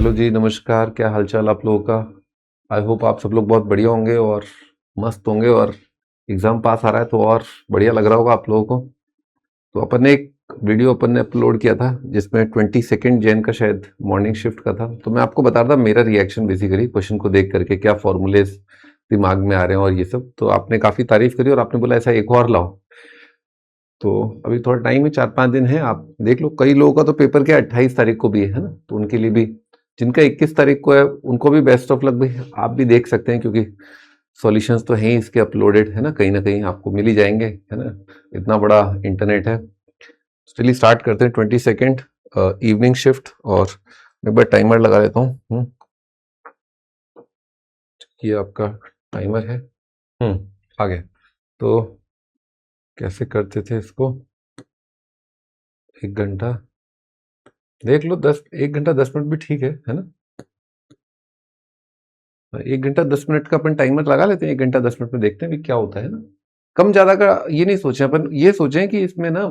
Hello जी, नमस्कार। क्या हालचाल आप लोगों का? आई होप आप सब लोग बहुत बढ़िया होंगे और मस्त होंगे, और एग्ज़ाम पास आ रहा है तो और बढ़िया लग रहा होगा आप लोगों को। तो अपन ने अपलोड किया था जिसमें 22 जैन का शायद मॉर्निंग शिफ्ट का था। तो मैं आपको बता रहा था मेरा रिएक्शन बेसिकली क्वेश्चन को देख करके, क्या फॉर्मूलेज दिमाग में आ रहे हैं और ये सब। तो आपने काफ़ी तारीफ करी और आपने बोला ऐसा एक और लाओ। तो अभी थोड़ा टाइम है, 4-5 दिन है, आप देख लो। कई लोगों का तो पेपर क्या 28 तारीख को भी है ना, तो उनके लिए भी, जिनका 21 तारीख को है उनको भी बेस्ट ऑफ लक भाई। आप भी देख सकते हैं क्योंकि सॉल्यूशंस तो हैं ही इसके अपलोडेड, है ना कहीं आपको मिल ही जाएंगे, है ना, इतना बड़ा इंटरनेट है। चलिए स्टार्ट करते हैं। 22 इवनिंग शिफ्ट, और एक बार टाइमर लगा लेता हूँ। ये आपका टाइमर है। आ गया। तो कैसे करते थे इसको? 1 घंटा देख लो, 1 घंटा 10 मिनट भी ठीक है ना। 1 घंटा 10 मिनट का अपन टाइमर लगा लेते हैं। 1 घंटा 10 मिनट में देखते हैं भी क्या होता है ना। कम ज्यादा का ये नहीं सोचे अपन, ये सोचें कि इसमें ना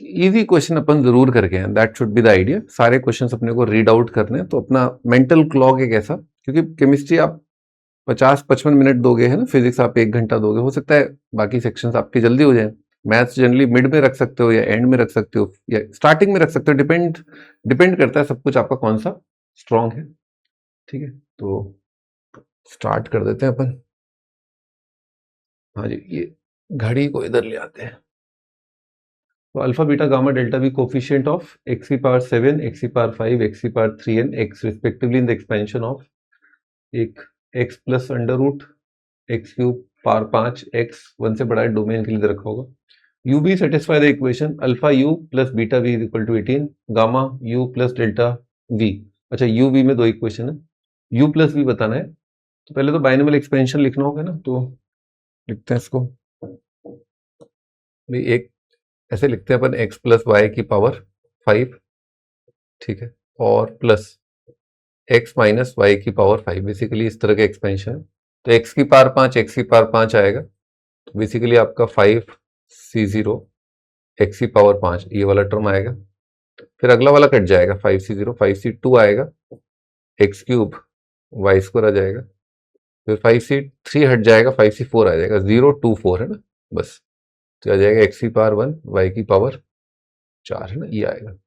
इजी क्वेश्चन अपन जरूर करके हैं। That should be the idea. सारे क्वेश्चंस अपने को रीड आउट करने हैं, तो अपना मेंटल क्लॉक एक ऐसा, क्योंकि केमिस्ट्री आप 50-55 मिनट दोगे, है ना, फिजिक्स आप 1 घंटा दोगे, हो सकता है बाकी सेक्शंस आपके जल्दी हो जाए। मैथ्स जनरली मिड में रख सकते हो या एंड में रख सकते हो या स्टार्टिंग में रख सकते हो, डिपेंड डिपेंड करता है सब कुछ आपका कौन सा स्ट्रांग है। ठीक है, तो स्टार्ट कर देते हैं अपन। हाँ जी, ये घड़ी को इधर ले आते हैं। तो alpha beta gamma delta we coefficient of x⁻7 x⁻5 x⁻3 x respectively in the expansion of एक x plus under root x³ power 5 x 1 से बड़ा है डोमेन के लिए रखा होगा। u b satisfy the equation alpha u plus beta v is equal to 18 gamma u plus delta v। अच्छा, u v में दो इक्वेशन है, u प्लस v बताना है। तो पहले तो बाइनोमियल एक्सपेंशन लिखना होगा ना, तो लिखते हैं इसको। एक ऐसे लिखते हैं अपन, x प्लस वाई की पावर 5, ठीक है, और प्लस x माइनस वाई की पावर 5। बेसिकली इस तरह के एक्सपेंशन है। तो x⁻5 x⁻5 आएगा, तो बेसिकली आपका 5c0 x⁻5 ये वाला टर्म आएगा। फिर अगला वाला कट जाएगा, 5c0 5c2 आएगा, x³ y² आ जाएगा। फिर 5c3 हट जाएगा, 5c4 आ जाएगा, 0 2 4 है ना, बस। तो आ जाएगा x⁻1 y⁻4 है ना, ये आएगा।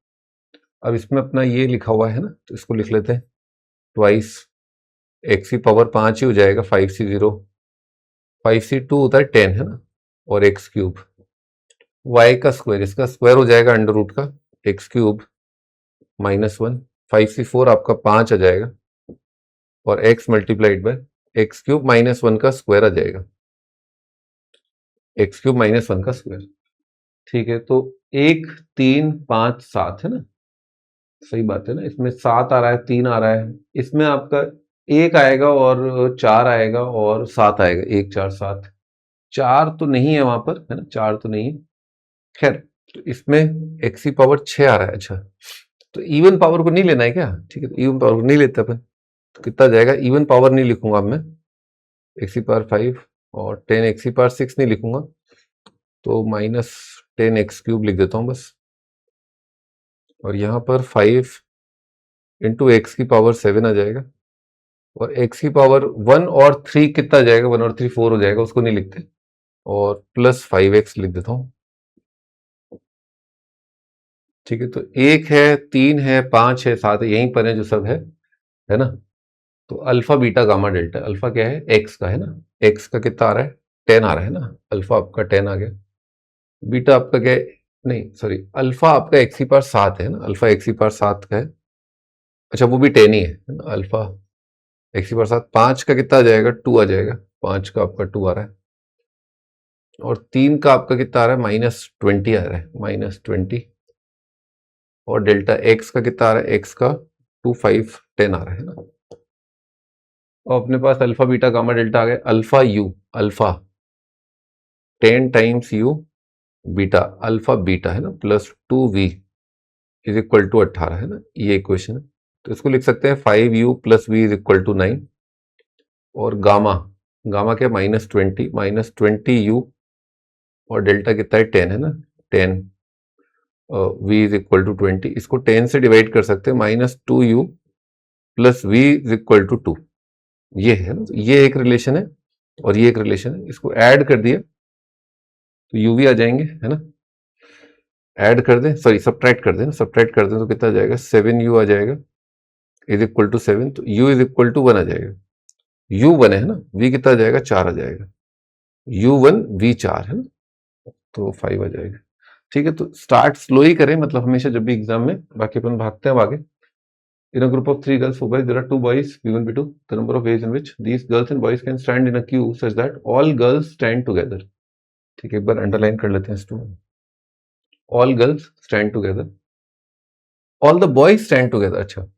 अब इसमें अपना ये लिखा हुआ है ना, तो इसको लिख लेते हैं। ट्वाइस x⁻5 ही हो जाएगा, 5c0 5c2 होता है 10 है ना, और x³ y का स्क्वायर, इसका स्क्वायर हो जाएगा अंडर रूट का x³ -1 5c4 आपका 5 आ जाएगा, और x मल्टीप्लाइड बाय x³ -1 का स्क्वायर आ जाएगा, x³ -1 का स्क्वायर। ठीक है, तो 1 3 5 7 है ना, सही बात है ना। इसमें 7 आ रहा है, 3 आ रहा है, इसमें आपका 1 आएगा और 4 आएगा और 7 आएगा, 1 4 7। 4 तो नहीं है वहां पर, है ना, 4 तो नहीं है। खैर, तो इसमें x⁻6 आ रहा है। अच्छा, तो इवन पावर को नहीं लेना है क्या? ठीक है, तो इवन पावर को नहीं लेते अपन। तो कितना जाएगा, इवन पावर नहीं लिखूंगा अब मैं, x⁻5 और 10 x⁻6 नहीं लिखूंगा, तो -10 x³ लिख देता हूं बस। और यहाँ पर 5 इंटू x⁻7 आ जाएगा, और x⁻1 और 3 कितना जाएगा, 1 और 3 4 हो जाएगा, उसको नहीं लिखते, और प्लस 5x लिख देता हूँ। ठीक है, तो 1 है, 3 है, 5 है, 7 है, यहीं पर है जो सब है ना। तो alpha beta gamma delta, alpha क्या है, x का है ना, x का कितना आ रहा है, 10 आ रहा है ना, अल्फा आपका 10 आ गया। बीटा आपका क्या है, नहीं सॉरी, अल्फा आपका x⁻7 है ना, अल्फा x⁻7 का है। अच्छा, वो भी 10 ही है ना, अल्फा x⁻7 5 का कितना आ जाएगा, 2 आ जाएगा, 5 का आपका 2 आ रहा है, और 3 का आपका कितना आ रहा है, -20 आ रहा है, -20। और डेल्टा x का कितना आ रहा है, x का 2 5 10 आ रहा है ना। और अपने पास अल्फा बीटा गामा डेल्टा आ गया। Alpha u, alpha 10 times u beta, alpha beta है ना, +2v इज इक्वल टू 18 है ना, ये इक्वेशन है। तो इसको लिख सकते हैं 5u + v is equal to 9। और गामा, गामा क्या, -20 -20u, और डेल्टा कितना है, 10 है ना, 10 v इज इक्वल टू 20। इसको 10 से डिवाइड कर सकते हैं, -2u plus v is equal to 2, ये है ना, ये एक रिलेशन है और ये एक रिलेशन है, इसको ऐड कर दिया तो uv आ जाएंगे, है ना, ऐड कर दें, सॉरी सब्ट्रैक्ट कर दें ना, सब्ट्रैक्ट कर दें तो कितना आ जाएगा, 7u आ जाएगा इज इक्वल टू 7, तो u इज इक्वल टू 1 आ जाएगा, u 1 है ना, v कितना आ जाएगा, 4 आ जाएगा, u1 v 4 है ना, तो 5 आ जाएगा। ठीक है, तो स्टार्ट स्लो ही करें, मतलब हमेशा जब भी एग्जाम में, बाकी अपन भागते हैं आगे। In a group of 3 girls, 4 boys, there are 2 boys, B1, B2. The number of ways in which these girls and boys can stand in a queue such that all girls stand together. ठीक है, एक बार underline कर लेते हैं इसको। All girls stand together. All the boys stand together. अच्छा,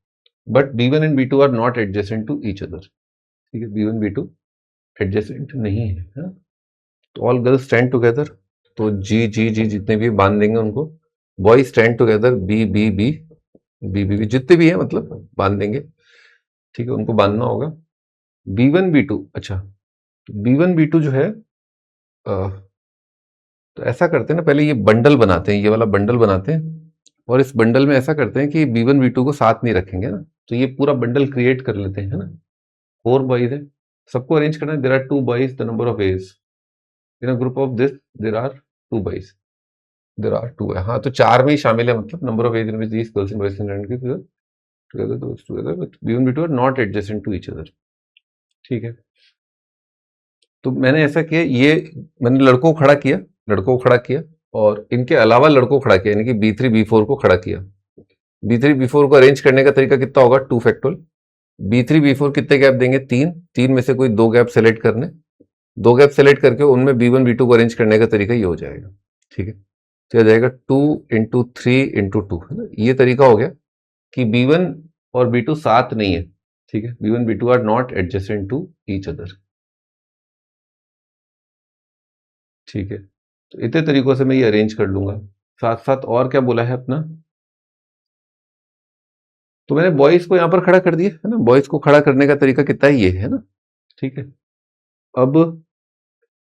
but B1 and B2 are not adjacent to each other. ठीक है, B1, B2 adjacent नहीं है, है? तो all girls stand together. तो G, G, G जितने भी बांध देंगे उनको। Boys stand together. B, B, B, B, B, B जितने भी है मतलब बांध देंगे। ठीक है, उनको बांधना होगा। B1, B2, अच्छा, B1, B2 जो है, तो ऐसा करते हैं ना, पहले ये बंडल बनाते हैं, ये वाला बंडल बनाते हैं, और इस बंडल में ऐसा करते हैं कि B1, B2 को साथ नहीं रखेंगे ना, तो ये पूरा बंडल क्रिएट कर लेते हैं, है ना। 4 बॉयज है, सबको अरेंज करना है। There are 2 boys, the number of ways in a group of this, there are 2 boys, there are 2 है, हाँ, तो 4 में ही शामिल है, मतलब number of ways in which these girls and boys can together, together, but B1, B2 are not adjacent to each other. ठीक है, तो मैंने ऐसा किया, ये मैंने लड़कों को खड़ा किया, लड़कों को खड़ा किया, और इनके अलावा लड़कों को खड़ा किया, यानी कि B3, B4 को खड़ा किया। B3, B4 को अरेंज करने का तरीका कितना होगा, 2 फैक्टोरियल। B3, B4 कितने गैप देंगे, 3, 3 में से कोई 2 गैप सेलेक्ट करने, 2 गैप सेलेक्ट करके उनमें B1, B2 को अरेंज करने का तरीका ये हो जाएगा। ठीक है, तो यह जाएगा 2 इंटू 3 इंटू 2, है ना, ये तरीका हो गया कि B1 और B2 साथ नहीं है। ठीक है, B1, B2 are not adjacent to each other. ठीक है, तो इतने तरीकों से मैं ये अरेंज कर लूंगा। साथ साथ और क्या बोला है अपना, तो मैंने बॉयज को यहां पर खड़ा कर दिया, है ना, बॉयज को खड़ा करने का तरीका कितना ही ये है ना। ठीक है, अब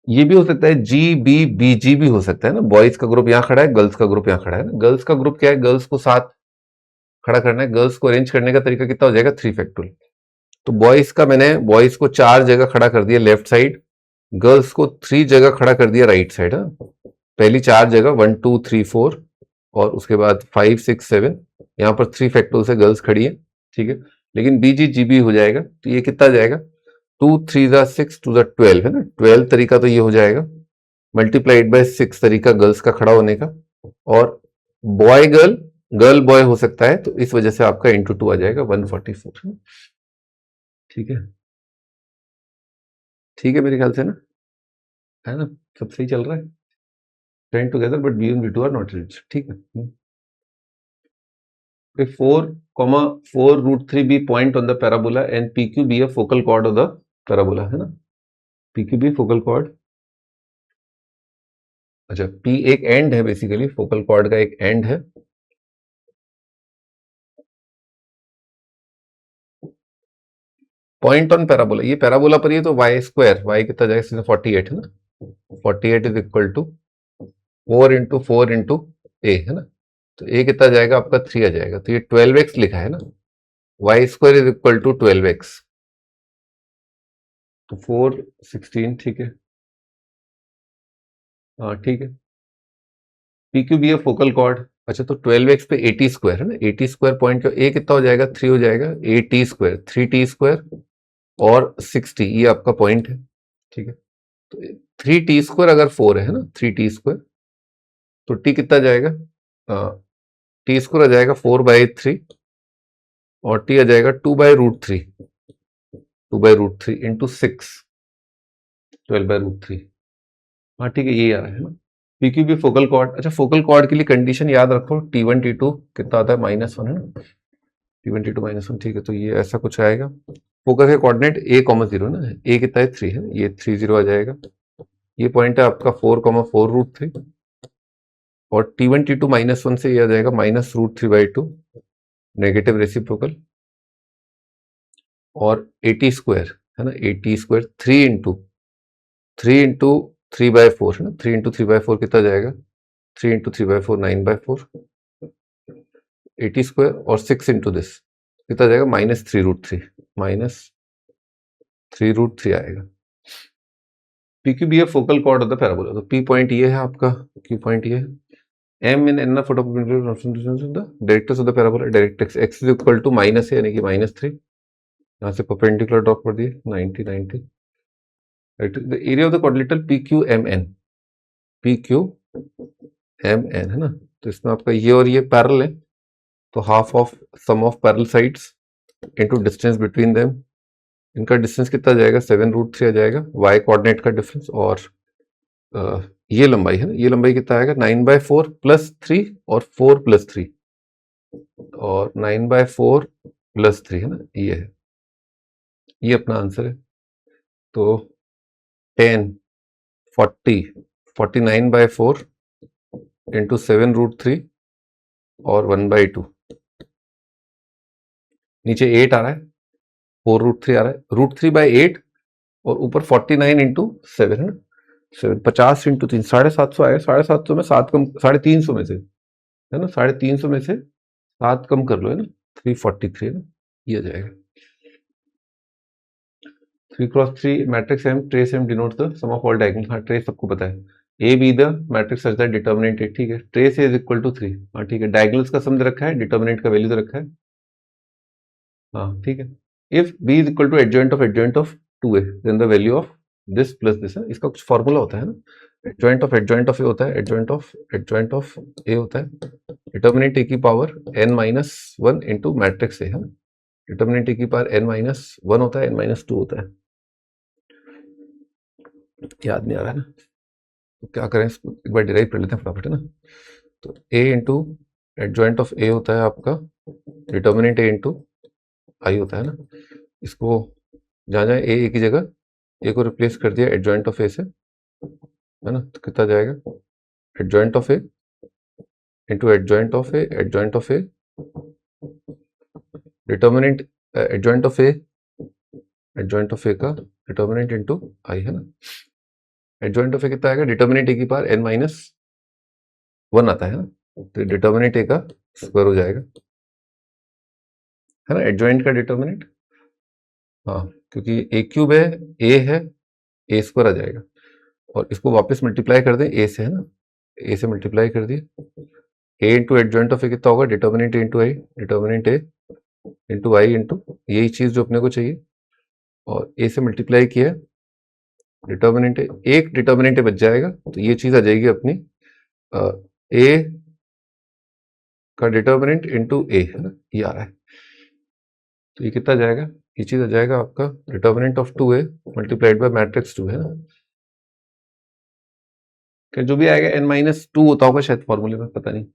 ये भी हो सकता है जी बी बी जी भी हो सकता है ना, बॉयज का ग्रुप यहाँ खड़ा है, गर्ल्स का ग्रुप यहाँ खड़ा है ना। गर्ल्स का ग्रुप क्या है, गर्ल्स को साथ खड़ा करना है, गर्ल्स को अरेंज करने का तरीका कितना हो जाएगा, 3 फैक्टोरियल। तो बॉयज का मैंने बॉयज को 4 जगह खड़ा कर दिया लेफ्ट साइड, गर्ल्स को 3 जगह खड़ा कर दिया राइट साइड। पहली 4 जगह 1 2 3 4, और उसके बाद 5 6 7, यहाँ पर 3 फैक्टोरियल से गर्ल्स खड़ी है। ठीक है, लेकिन बीजी जीबी हो जाएगा, तो ये कितना जाएगा, 2 3 ज़ा 6 2 ज़ा 12, है ना, 12 तरीका तो ये हो जाएगा, मल्टीप्लाइड बाय 6 तरीका गर्ल्स का खड़ा होने का, और बॉय गर्ल, गर्ल बॉय हो सकता है, तो इस वजह से आपका इंटू 2 आ जाएगा 144। ठीक है, ठीक है, मेरे ख्याल से ना, है ना, सब सही चल रहा है, stand together but B1 B2 are not related। ठीक है, 4, root 3 be point on the parabola and PQ be a focal chord of the parabola, है ना, PQ be focal chord। अच्छा, P एक एंड है, बेसिकली फोकल कॉर्ड का एक and है। पॉइंट ऑन पैराबोला, ये पैराबोला पर, ये तो वाई स्क्वायर, वाई कितना जाएगा, 48 है ना, 48 is equal to 4 into 4 into a, है ना, तो ए कितना जाएगा आपका, 3 आ जाएगा, तो ये 12x लिखा है ना, Y square is equal to 12x, तो 4 16। ठीक है, हाँ ठीक है, PQ भी है फोकल कॉर्ड। अच्छा, तो 12x पे 80 स्क्वायर है ना, 80 स्क्वायर पॉइंट का ए कितना हो जाएगा, 3 हो जाएगा, 8t स्क्वायर, 3t स्क्वायर और 60, ये आपका पॉइंट है। ठीक है, तो 3t स्क्वायर अगर 4 है ना, 3t स्क्वायर, तो t कितना जाएगा, टी स्क्वायर आ जाएगा 4/3, और t आ जाएगा 2/√3, 2/√3 इंटू 6, 12/√3। हाँ ठीक है, यही आ रहा है ना, PQ भी फोकल कॉर्ड। अच्छा, फोकल कॉर्ड के लिए कंडीशन याद रखो, T1 T2 कितना आता है, -1 है ना, T1 T2 -1। ठीक है, तो ये ऐसा कुछ आएगा, फोकस के कोऑर्डिनेट a, 0 ना, a कितना है, 3 है, ये 3 0 आ जाएगा, ये पॉइंट है आपका 4,4√3, और T1 T2 -1 से ये आ जाएगा -√3/2, नेगेटिव रेसिप्रोकल, और 80 स्क्वायर है ना, 80 स्क्वायर 3 इंटू 3/4 है ना, 3 इंटू 3/4 कितना जाएगा, 3 इंटू 3/4 9/4, 80 स्क्वायर, और 6 इंटू दिस कितना जाएगा -3√3 -3√3 आएगा। पी क्यू बी है focal chord of the parabola. तो पी पॉइंट ये है आपका, क्यू पॉइंट ये है, M in N foot of the directrix of the parabola, directrix X is equal to minus है, यानी कि -3, यहाँ से परपेंडिकुलर ड्रॉप कर दिए 90 90। The area of the quadrilateral P Q M N, P Q M N है ना। तो इसमें आपका ये और ये पैरेलल है, तो half of sum of parallel sides into distance between them, इनका डिस्टेंस कितना जाएगा 7√3 आ जाएगा, वाई कोऑर्डिनेट का डिफरेंस। और ये लंबाई है ना, ये लंबाई कितना आएगा 9/4 + 3 और 4 + 3 और 9/4 + 3 है ना, ये है, ये अपना आंसर है। तो 10 40 49/4 इंटू 7√3 और 1/2, नीचे 8 आ रहा है, 4√3 आ रहा है, √3/8 और ऊपर 49 इंटू 7 है ना, 50 इंटू 3 750 आएगा। 750 में 7 कम, 350 में से है ना, 350 में से 7 कम कर लो है ना, 343 है ना, ये आ जाएगा। 3x3 matrix M, trace M denote the sum of all diagonal. हाँ ट्रेस सबको पता है, A be the matrix such that determinant A, ठीक है, trace A is equal to 3, हाँ ठीक है, डायगोनल्स का सम दे रखा है, डिटर्मिनेंट का वैल्यू दे रखा है, हाँ ठीक है। If B is equal to adjoint of 2a then the value of this plus this है, इसका कुछ फॉर्मूला होता है ना, एडजॉइंट ऑफ ए होता है, एडजॉइंट ऑफ ए होता है डिटर्मिनेंट ए की power n-1 into matrix A है, डिटर्मिनेंट ए की पावर n-1 होता है, n-2 होता है, याद नहीं आ रहा है ना, तो क्या करें, एक बार डिराइव कर लेते हैं फटाफट है ना। तो a इंटू एडजॉइंट ऑफ ए होता है आपका डिटर्मिनेंट ए इंटू आई होता है ना, इसको जहाँ जहाँ ए की जगह ए को रिप्लेस कर दिया एडजॉइंट ऑफ ए से है ना, तो कितना जाएगा adjoint of A into adjoint of A determinant adjoint of A का डिटर्मिनेंट इंटू आई है ना, एडजॉइंट ऑफ ए कितना आएगा, डिटर्मिनेंट ए की पावर n-1 आता है ना, तो डिटर्मिनेंट ए का स्क्वायर हो जाएगा है ना, एडजॉइंट का डिटर्मिनेंट, हाँ क्योंकि ए क्यूब है, ए है, ए स्क्वायर आ जाएगा, और इसको वापस मल्टीप्लाई कर दें ए से है ना, ए से मल्टीप्लाई कर दिए, ए इंटू एडजॉइंट ऑफ ए कितना होगा, डिटर्मिनेंट इंटू आई, डिटर्मिनेंट ए इंटू आई इंटू यही चीज जो अपने को चाहिए, और ए से मल्टीप्लाई किया, डिटर्मिनेंट एक डिटर्मिनेंट बच जाएगा, तो ये चीज आ जाएगी अपनी ए का डिटर्मिनेंट इंटू ए है ना, ये आ रहा है, तो ये कितना जाएगा, ये चीज आ जाएगा आपका determinant of 2a multiplied by matrix 2 है ना, क्या जो भी आएगा n-2 होता होगा शायद फॉर्मूले में, पता नहीं,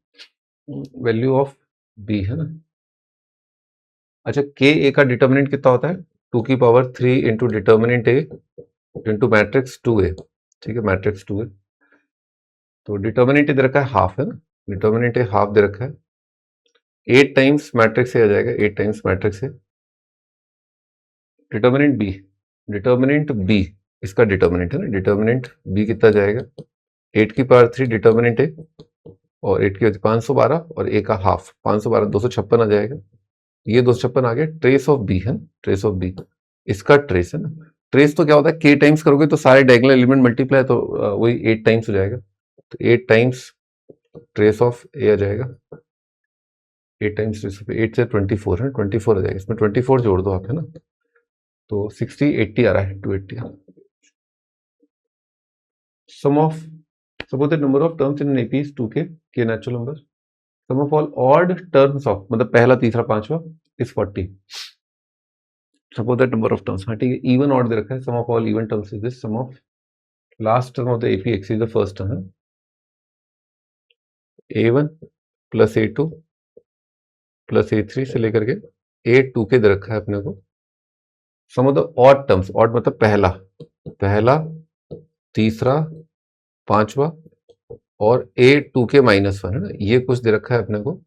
वैल्यू ऑफ b है ना। अच्छा के ए का डिटर्मिनेंट कितना होता है, 2⁻³ इंटू डिटर्मिनेंट ए इंटू मैट्रिक्स 2a, ठीक है, मैट्रिक्स 2a, तो डिटर्मिनेंट दे रखा है हाफ है ना, डिटर्मिनेंट ए हाफ दे रखा है, 8 टाइम्स मैट्रिक्स ए आ जाएगा, 8 times matrix A, determinant B इसका डिटर्मिनेंट है ना, डिटर्मिनेंट बी कितना जाएगा 8⁻³ डिटर्मिनेंट ए, और 8 की 512 और ए का हाफ 512 256 आ जाएगा, ये 256 आ गया, ट्रेस ऑफ बी है ना, ट्रेस ऑफ बी इसका ट्रेस है ना, ट्रेस तो क्या होता है के टाइम्स करोगे तो सारे डायगोनल एलिमेंट मल्टीप्लाई, तो वही 8 टाइम्स हो जाएगा, तो 8 टाइम्स ट्रेस ऑफ ए आ जाएगा, 8 टाइम्स ट्रेस ऑफ 8 से 24 है, 24 आ जाएगा, इसमें 24 जोड़ दो आप है ना, तो 60 80 आ रहा है, 280। Sum of suppose the number of terms in AP is 2k, k natural number, sum of all odd terms of, मतलब पहला तीसरा पांचवा is 40, suppose that number of terms, हाँ ठीक है, इवन ऑड दे रखा है, sum of all even terms is this, sum of last term of the AP x is the first term है, A1 plus A2 plus A3 से लेकर के A2k दे रखा है अपने को, sum of the odd terms, odd मतलब पहला तीसरा पांचवा और A2k -1 है ना, ये कुछ दे रखा है अपने को,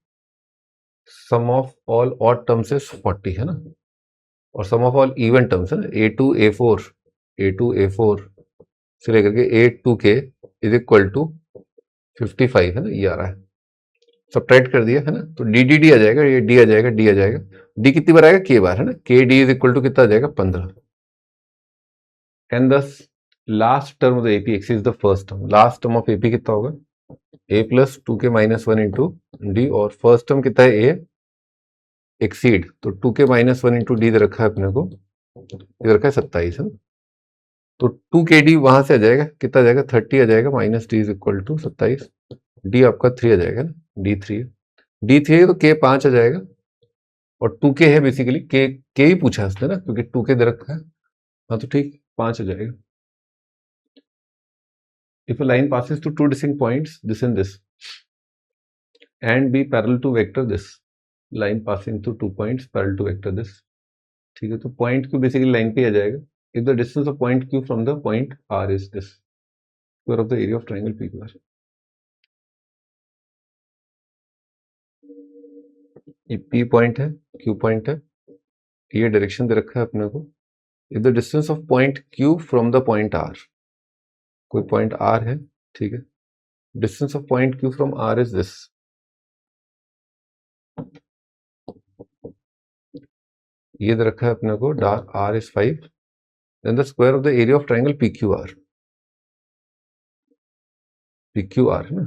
sum of all odd terms is 40 है ना, और sum of all even terms है ना, A2 A4 से लेकर के A2k इज इक्वल टू 55 है ना, ये आ रहा है, सब्ट्रैक्ट कर दिया है ना, तो डी डी डी आ जाएगा, ये डी आ जाएगा, डी आ जाएगा, डी कितनी बार आएगा, के बार है ना, के डी इज इक्वल टू कितना आ जाएगा 15। And this last term of the AP x is the first term, last term of AP कितना होगा a plus 2k minus 1 into D, और फर्स्ट टर्म कितना है ए एक्सीड, तो 2k माइनस 1 इंटू डी दे रखा है अपने को, इधर रखा है 27 है ना, तो 2kd वहां से आ जाएगा, कितना आ जाएगा 30 आ जाएगा, minus D is equal to 27, D आपका 3 आ जाएगा ना, डी 3 है, डी 3 है तो के 5 आ जाएगा, और 2k है बेसिकली, के ही पूछा है उसने ना, क्योंकि 2k दे रखा है, हाँ तो ठीक 5 आ जाएगा। If a line passes to two distinct points, this and this, and be parallel to vector this, line passing through 2 points parallel to vector this, ठीक है, तो पॉइंट क्यू बेसिकली लाइन पे आ जाएगा। If the distance of point Q from the point R is this, square of the area of triangle P Q R. ये P point है, Q point है, ये डायरेक्शन दे रखा है अपने को। If the distance of point Q from the point R, कोई पॉइंट आर है, ठीक है, distance of point Q from R is this, ये दे रखा है अपने को, dark are is 5, then the square of the area of triangle P Q R, P Q R है ना,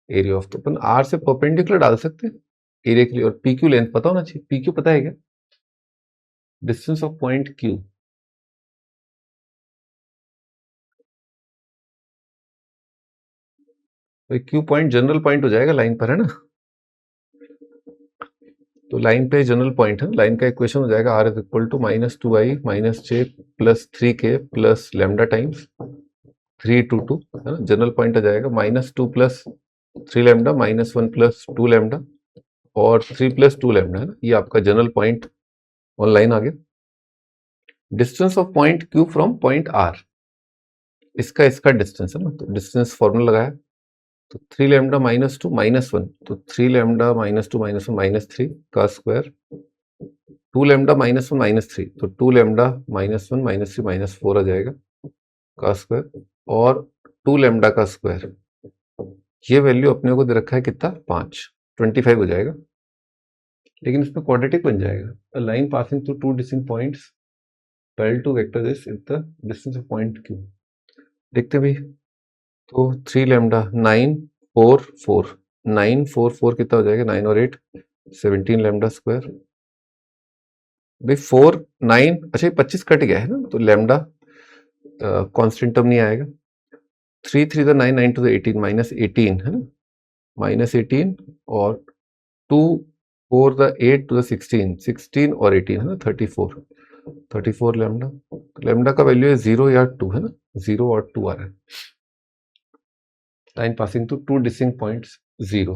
एरिया ऑफ, तो अपन आर से परपेंडिकुलर डाल सकते हैं एरिया के लिए, और पी क्यू लेंथ पता होना चाहिए, पी क्यू पता है क्या, डिस्टेंस ऑफ पॉइंट क्यू, तो क्यू पॉइंट जनरल पॉइंट हो जाएगा लाइन पर है ना, तो लाइन पे जनरल पॉइंट है, लाइन का इक्वेशन हो जाएगा R is equal to minus 2i minus J plus 3k plus lambda times 3 2 है ना, जनरल पॉइंट आ जाएगा minus 2 plus 3 lambda minus 1 plus 2 lambda और 3 प्लस 2 लेमडा है ना, ये आपका जनरल पॉइंट ऑन लाइन आ गया। Distance of point Q from point R, इसका डिस्टेंस है ना, तो डिस्टेंस फॉर्मूला लगाया, तो 3 लैम्डा माइनस 2 माइनस 1, तो 3 लैम्डा माइनस 2 माइनस 1 माइनस 3 का स्क्वायर, 2 लैम्डा माइनस 1 माइनस 3, तो 2 लैम्डा माइनस 1 माइनस 3 माइनस 4 आ जाएगा का स्क्वायर, और 2 लैम्डा का स्क्वायर, ये वैल्यू अपने को दे रखा है कितना 5, 25 हो जाएगा, लेकिन इसमें क्वाड्रेटिक बन जाएगा। A line passing through two distinct points parallel to vector this is the distance of point Q. देखते हैं भाई, तो 3 लैम्डा 9 4 4 9 4 4 कितना हो जाएगा, 9 और 8 17 लैम्डा स्क्वायर, भाई 4 9, अच्छा 25 कट गया है ना, तो लैम्डा कांस्टेंट टर्म नहीं आएगा, 3 3 द 9 9 टू द 18 माइनस 18 है ना, माइनस 18 और 2 4 द 8 टू द 16 16 और 18 है ना, 34 लैम्डा, लैम्डा का वैल्यू है 0 या 2 है ना, 0 और 2 आ रहा है, line passing to two distinct points 0,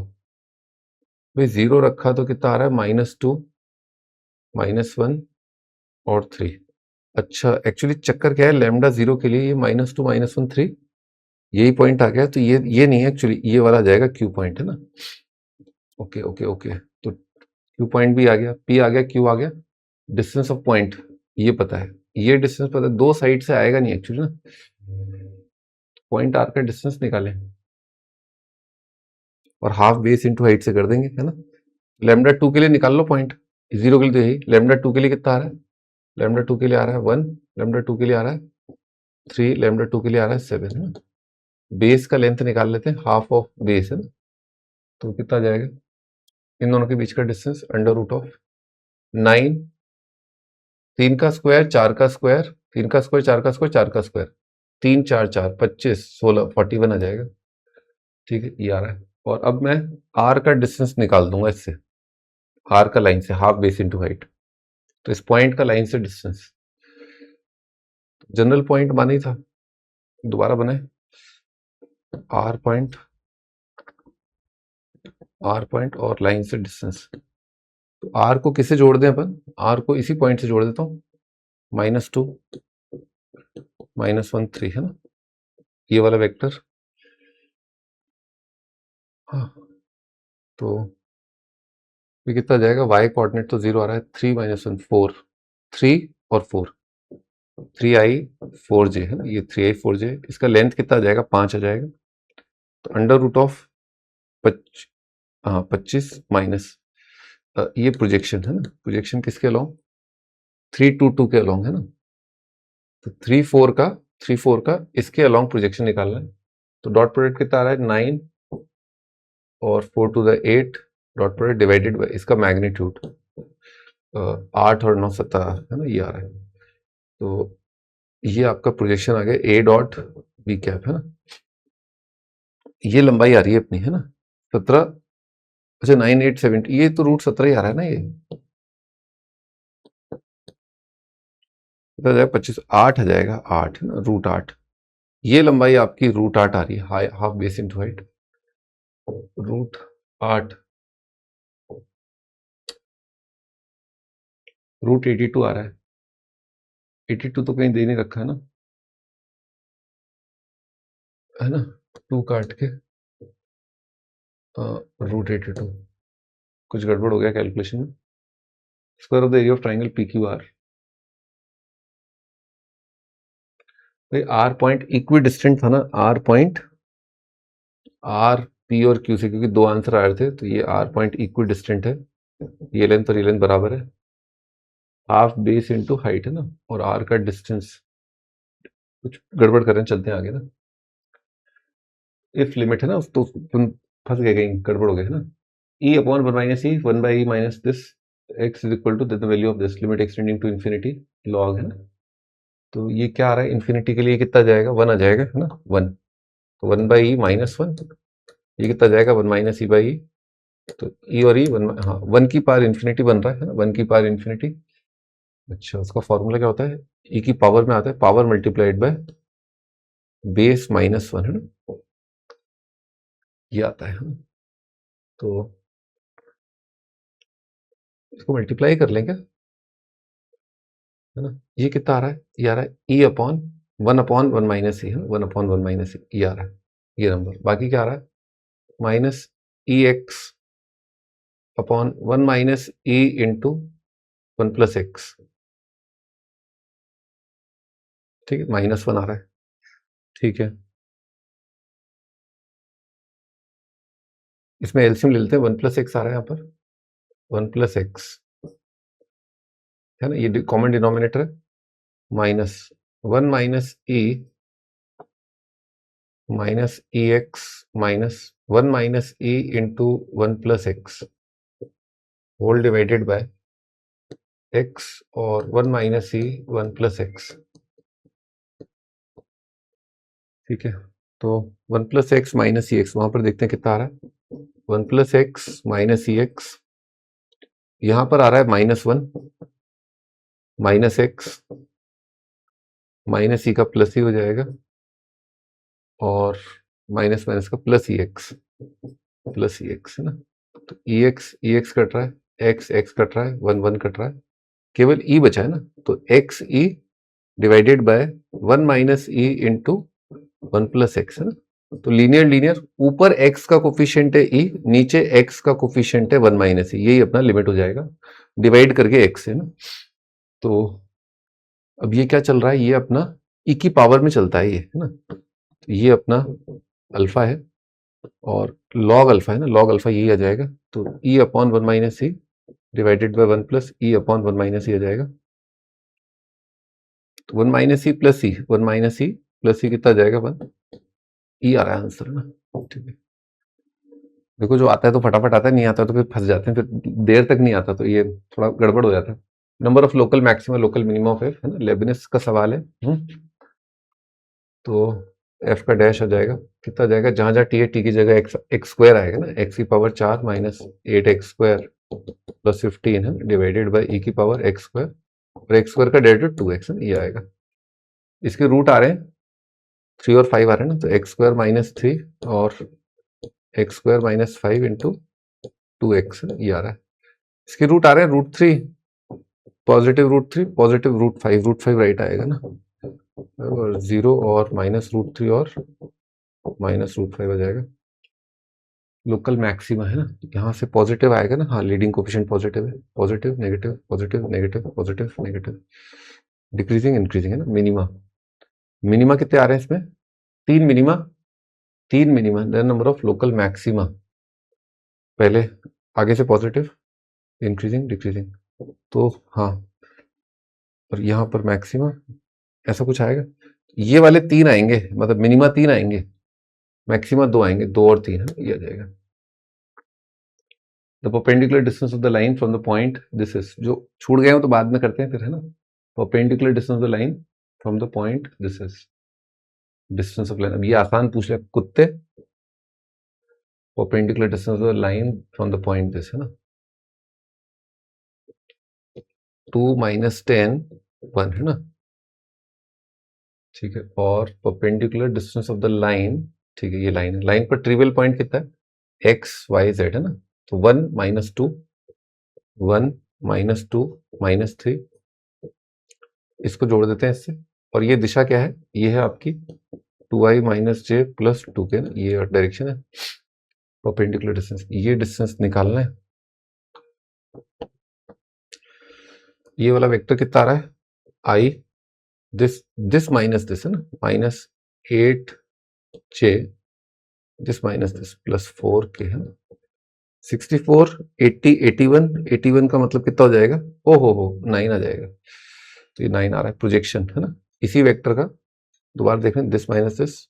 भाई 0 रखा तो कितना आ रहा है -2 -1 और 3। अच्छा एक्चुअली चक्कर क्या है, लैम्डा 0 के लिए ये -2 -1 3 यही पॉइंट आ गया, तो ये नहीं है एक्चुअली, ये वाला आ जाएगा क्यू पॉइंट है ना, ओके ओके ओके, तो क्यू पॉइंट भी आ गया, पी आ गया, क्यू आ गया, डिस्टेंस ऑफ पॉइंट ये पता है, ये डिस्टेंस पता है, दो साइड से आएगा नहीं एक्चुअली ना, पॉइंट आर का डिस्टेंस निकालें और हाफ बेस इंटू हाइट से कर देंगे है ना, लैम्डा 2 के लिए निकाल लो पॉइंट, 0 के लिए तो यही, लैम्डा 2 के लिए कितना आ रहा है, लैम्डा 2 के लिए आ रहा है 1, लैम्डा 2 के लिए आ रहा है 3, लैम्डा 2 के लिए आ रहा है 7 है ना, बेस का लेंथ निकाल लेते हैं, हाफ ऑफ बेस है ना, तो कितना आ जाएगा, इन दोनों के बीच का डिस्टेंस अंडर रूट ऑफ 9, 3 का स्क्वायर 4 का स्क्वायर 3 का स्क्वायर 4 का स्क्वायर 4 का स्क्वायर 3 4 4 25 16 41 आ जाएगा, ठीक है, ये आ रहा है। और अब मैं आर का डिस्टेंस निकाल दूंगा इससे, आर का लाइन से हाफ बेस इंटू हाइट, तो इस पॉइंट का लाइन से डिस्टेंस, जनरल पॉइंट माना ही था, दोबारा बनाए, आर पॉइंट और लाइन से डिस्टेंस, तो आर को किसे जोड़ दें अपन, आर को इसी पॉइंट से जोड़ देता हूँ, -2 -1 3 है ना, ये वाला वेक्टर, हाँ तो ये कितना जाएगा, y कोऑर्डिनेट तो 0 आ रहा है, 3 -1 4 3 और 4 3i 4j है ना, ये 3i 4j, इसका लेंथ कितना आ जाएगा 5 आ जाएगा, तो अंडर रूट ऑफ हाँ 25 माइनस ये प्रोजेक्शन है ना, प्रोजेक्शन किसके अलोंग, 322 के अलोंग है ना, तो 3 4 का इसके अलोंग प्रोजेक्शन निकालना है। तो डॉट प्रोडक्ट कितना आ रहा है 9 और 4 to the 8 dot product divided by इसका मैग्नीट्यूड 8 और 9 17 है ना, ये आ रहा है। तो ये आपका प्रोजेक्शन आ गया ए डॉट बी कैप है ना, ये लंबाई आ रही है अपनी है ना 17, अच्छा 9 8 7, ये तो रूट 17 ही आ रहा है ना, ये कितना जाएगा 25 8 आ जाएगा, 8 है ना, रूट 8, ये लंबाई आपकी रूट 8 आ रही है, half base into height, root 8 root 82 आ रहा है, 82 तो कहीं दे नहीं रखा है ना, 2 काट के रूट 82, कुछ गड़बड़ हो गया कैलकुलेशन में। Square of the area of triangle P Q are, भाई आर पॉइंट इक्वी डिस्टेंट था ना, आर पॉइंट आर पी और क्यू से, क्योंकि दो आंसर आ रहे थे, तो ये आर पॉइंट इक्वी डिस्टेंट है, ये लेंथ और ये लेंथ बराबर है, हाफ बेस इंटू हाइट है ना, और आर का डिस्टेंस, कुछ गड़बड़ कर रहे हैं, चलते हैं आगे ना, इफ लिमिट है ना, तो तुम फंस गए कहीं, गड़बड़ हो गया है ना, e upon 1 minus E 1 by E minus this x is equal to the value of this, limit extending to infinity log है ना, तो ये क्या आ रहा है इन्फिनिटी के लिए कितना जाएगा 1 आ जाएगा है ना 1, तो 1 बाई ई माइनस 1, ये कितना जाएगा 1 माइनस ई बाई ई, तो ई और ई 1, हाँ 1 की पावर इन्फिनिटी बन रहा है ना, 1 की पावर इन्फिनिटी, अच्छा उसका फॉर्मूला क्या होता है, ई की पावर में आता है power multiplied by base minus 1 है ना, ये आता है ना, तो इसको मल्टीप्लाई कर लें क्या, है ना, ये कितना आ रहा है, ये आ रहा है ई अपॉन 1 माइनस ई है, 1 अपॉन 1 माइनस ई, ये आ रहा है, ये नंबर, बाकी क्या आ रहा है माइनस ई एक्स अपॉन 1 माइनस ई इंटू 1 प्लस एक्स, ठीक है, -1 आ रहा है, ठीक है, इसमें एलसीएम ले लेते हैं, 1 प्लस एक्स आ रहा है यहाँ पर, 1 प्लस एक्स है ना, ये कॉमन डिनोमिनेटर है, minus 1 minus E X minus 1 minus E into 1 plus X whole divided by X और 1 माइनस ई 1 प्लस एक्स, ठीक है, तो 1 प्लस एक्स माइनस ई एक्स, वहां पर देखते हैं कितना आ रहा है 1 प्लस एक्स माइनस ई एक्स, यहां पर आ रहा है -1 माइनस एक्स माइनस ई का प्लस ही हो जाएगा, और माइनस माइनस का प्लस ई एक्स है ना, तो ई एक्स कट रहा है, एक्स कट रहा है, 1 1 कट रहा है, केवल ई बचा है ना, तो x E divided by 1 minus E into 1 plus x है ना, तो लीनियर ऊपर x का कोफिशिएंट है e, नीचे x का कोफिशिएंट है 1 माइनस ई, यही अपना लिमिट हो जाएगा, डिवाइड करके x है ना, तो अब ये क्या चल रहा है, ये अपना e की पावर में चलता है, ये है ना, तो ये अपना अल्फा है, और लॉग अल्फा है ना, लॉग अल्फा यही आ जाएगा, तो e upon 1 minus e divided by 1 plus e upon 1 minus e आ जाएगा, तो 1 minus e plus e, 1 minus e plus e कितना जाएगा 1, ई आ रहा है आंसर ना, ठीक है, देखो जो आता है तो फटाफट आता है, नहीं आता तो फिर फंस जाते हैं, फिर देर तक नहीं आता तो ये थोड़ा गड़बड़ हो जाता है। Number of local maxima local minima of F है ना, लेबनिस का सवाल है। तो एफ का डैश आ जाएगा, कितना जाएगा, जहां जहां टी है टी की जगह एक्स स्क्वायर आएगा ना, एक्स की power 4 minus 8 x square plus 15 है डिवाइडेड बाई ई की पावर एक्स स्क्वायर, और एक्स स्क्वायर का डेरिवेटिव 2x है ना, ये आएगा, इसके रूट आ रहे हैं 3 और 5 आ रहे हैं ना, तो एक्स स्क्वायर माइनस 3 और x square minus 5 into 2x ये आ रहा है, इसके रूट आ रहे हैं √3, पॉजिटिव √3 पॉजिटिव √5 राइट आएगा ना, और 0 और माइनस √3 और माइनस √5 आ जाएगा, लोकल मैक्सिमा है ना, यहाँ से पॉजिटिव आएगा ना, हाँ लीडिंग कोफिशिएंट पॉजिटिव है, positive negative positive negative positive negative, decreasing increasing है ना, मिनिमा मिनिमा कितने आ रहे हैं इसमें, 3 minima, 3 minima, the number of local maxima पहले आगे से पॉजिटिव, इंक्रीजिंग डिक्रीजिंग, तो हाँ, और यहाँ पर मैक्सिमा ऐसा कुछ आएगा। ये वाले 3 आएंगे, मतलब मिनिमा 3 आएंगे, मैक्सिमा 2 आएंगे, 2 और 3 है, ये आ जाएगा। The perpendicular distance of the line from the point this is, जो छूट गए हो तो बाद में करते हैं फिर, है ना। Perpendicular distance of the line from the point this is distance of line. अब ये आसान पूछ लिया कुत्ते, perpendicular distance of the line from the point this, है ना, 2 - 10 1, है ना, ठीक है। और perpendicular distance of the line, ठीक है, ये लाइन है, लाइन पर ट्रिवियल पॉइंट कितना है, x y z, है ना, तो 1 - 2 1 - 2 -3, इसको जोड़ देते हैं इससे। और ये दिशा क्या है, ये है आपकी 2i - j + 2 के, ये डायरेक्शन है। परपेंडिकुलर डिस्टेंस, ये डिस्टेंस निकालना है। ये वाला वेक्टर कितना आ रहा है, i दिस माइनस दिस, है ना, -8j this minus this +4k, है ना, 64 80 81 81 का मतलब कितना हो जाएगा, ओ हो 9 आ जाएगा। तो ये 9 आ रहा है, प्रोजेक्शन, है ना, इसी वेक्टर का दोबारा देखें, this minus this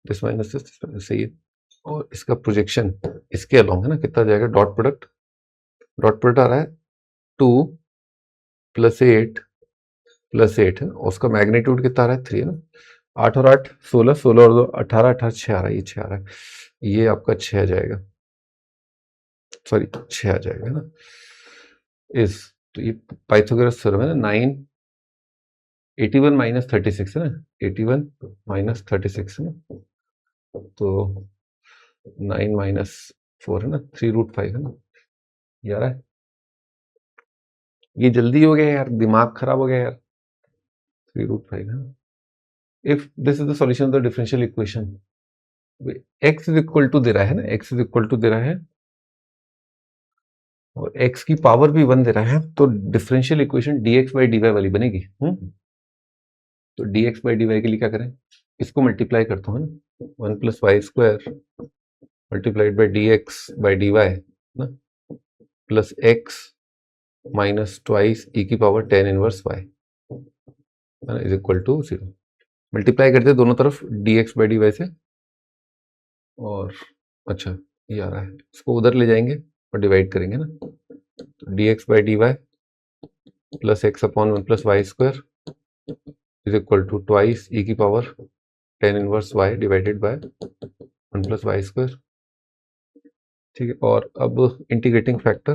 this minus this, सही है। और इसका प्रोजेक्शन इसके अलोंग, है ना, कितना आ जाएगा, डॉट प्रोडक्ट आ रहा है 2 + 8 + 8, है ना, उसका मैग्नीट्यूड कितना आ रहा है 3, है ना, 8 और 8 16 16 और 2 18 18 6 आ रहा है, ये 6 आ रहा है, ये आपका 6 आ जाएगा, सॉरी 6 आ जाएगा, है ना। इस तो ये पाइथागोरस थ्योरम है ना, 9 81 - 36, है ना, 81 - 36, है ना, तो 9 - 4, है ना, 3√5, है ना, ये आ रहा है। ये जल्दी हो गया यार, दिमाग खराब हो गया यार, 3√5, है ना। If this is the solution of the differential equation, x is equal to दे रहा है ना, x इज इक्वल टू दे रहा है और x की पावर भी 1 दे रहा है, तो डिफरेंशियल इक्वेशन dx/dy वाली बनेगी। तो dx/dy के लिए क्या करें, इसको मल्टीप्लाई करता हूँ ना, 1 + y² मल्टीप्लाइड बाई dx/dy, ना, plus x minus twice e की पावर tan इनवर्स y, है ना, इज इक्वल टू 0। मल्टीप्लाई करते हैं दोनों तरफ dx/dy से, और अच्छा ये आ रहा है, इसको उधर ले जाएंगे और डिवाइड करेंगे ना, तो dx/dy plus x/1 + y² is equal to twice e की power tan inverse y divided by 1 + y², ठीक है। और अब इंटीग्रेटिंग फैक्टर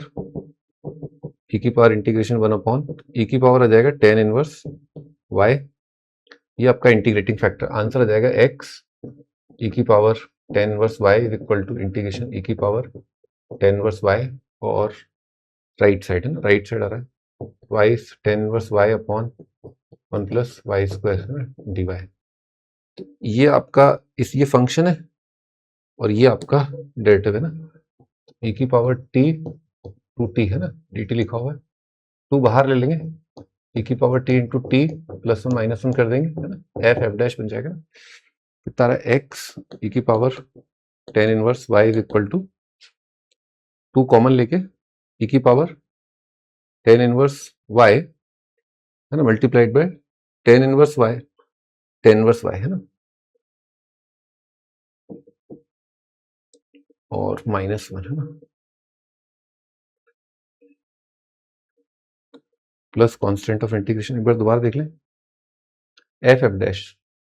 e की पावर इंटीग्रेशन 1 e की पावर आ जाएगा tan इनवर्स y, ये आपका इंटीग्रेटिंग फैक्टर, आंसर आ जाएगा x e की power tan inverse y is equal to integration e की पावर tan इनवर्स y, और राइट साइड है ना, राइट साइड आ रहा है twice tan inverse y upon 1 + y² है ना, dy। तो ये आपका ये फंक्शन है और ये आपका डेरिवेटिव है ना, e की पावर t 2t, है ना, dt लिखा हुआ है, 2 बाहर ले लेंगे, e की पावर t × t +1 - 1 कर देंगे, है ना, f बन जाएगा, कितना रहा है x e की power tan inverse y is equal to 2 common लेके e की पावर tan इनवर्स y, है ना, multiplied by tan inverse y, है ना, और -1, है ना, प्लस कांस्टेंट ऑफ इंटीग्रेशन, एक बार दोबारा देख लें, f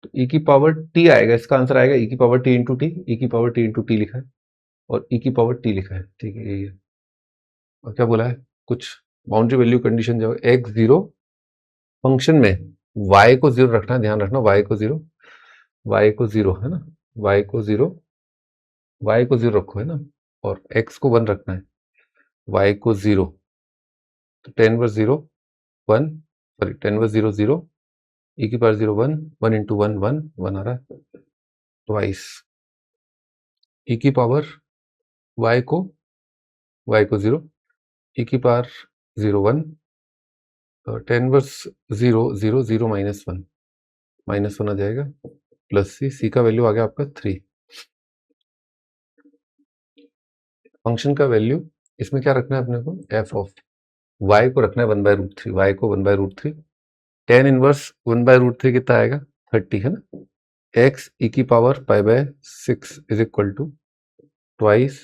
तो e की पावर t आएगा, इसका आंसर आएगा e की पावर t × t, e की पावर t × t लिखा है और e की पावर t लिखा है, ठीक है, यही है। और क्या बोला है, कुछ बाउंड्री वैल्यू कंडीशन जो x 0 फंक्शन में y को 0 रखना है, ध्यान रखना, y को 0 है ना, y को 0 रखो, है ना, और x को 1 रखना है, y को 0, तो tan inverse 0 1, sorry tan inverse 0 0, e की पावर 0 1 1 × 1 1 1 आ रहा है, ट्वाइस e की पावर y को 0, e की पावर 0 1, tan इनवर्स 0 0 0 -1 आ जाएगा, प्लस c का वैल्यू आ गया आपका 3, फंक्शन का वैल्यू इसमें क्या रखना है अपने को, एफ ऑफ वाई को रखना है 1/√3, वाई को 1/√3, टेन इनवर्स 1/√3 कितना आएगा 30 है ना, एक्स ई की power pi by 6 is equal to twice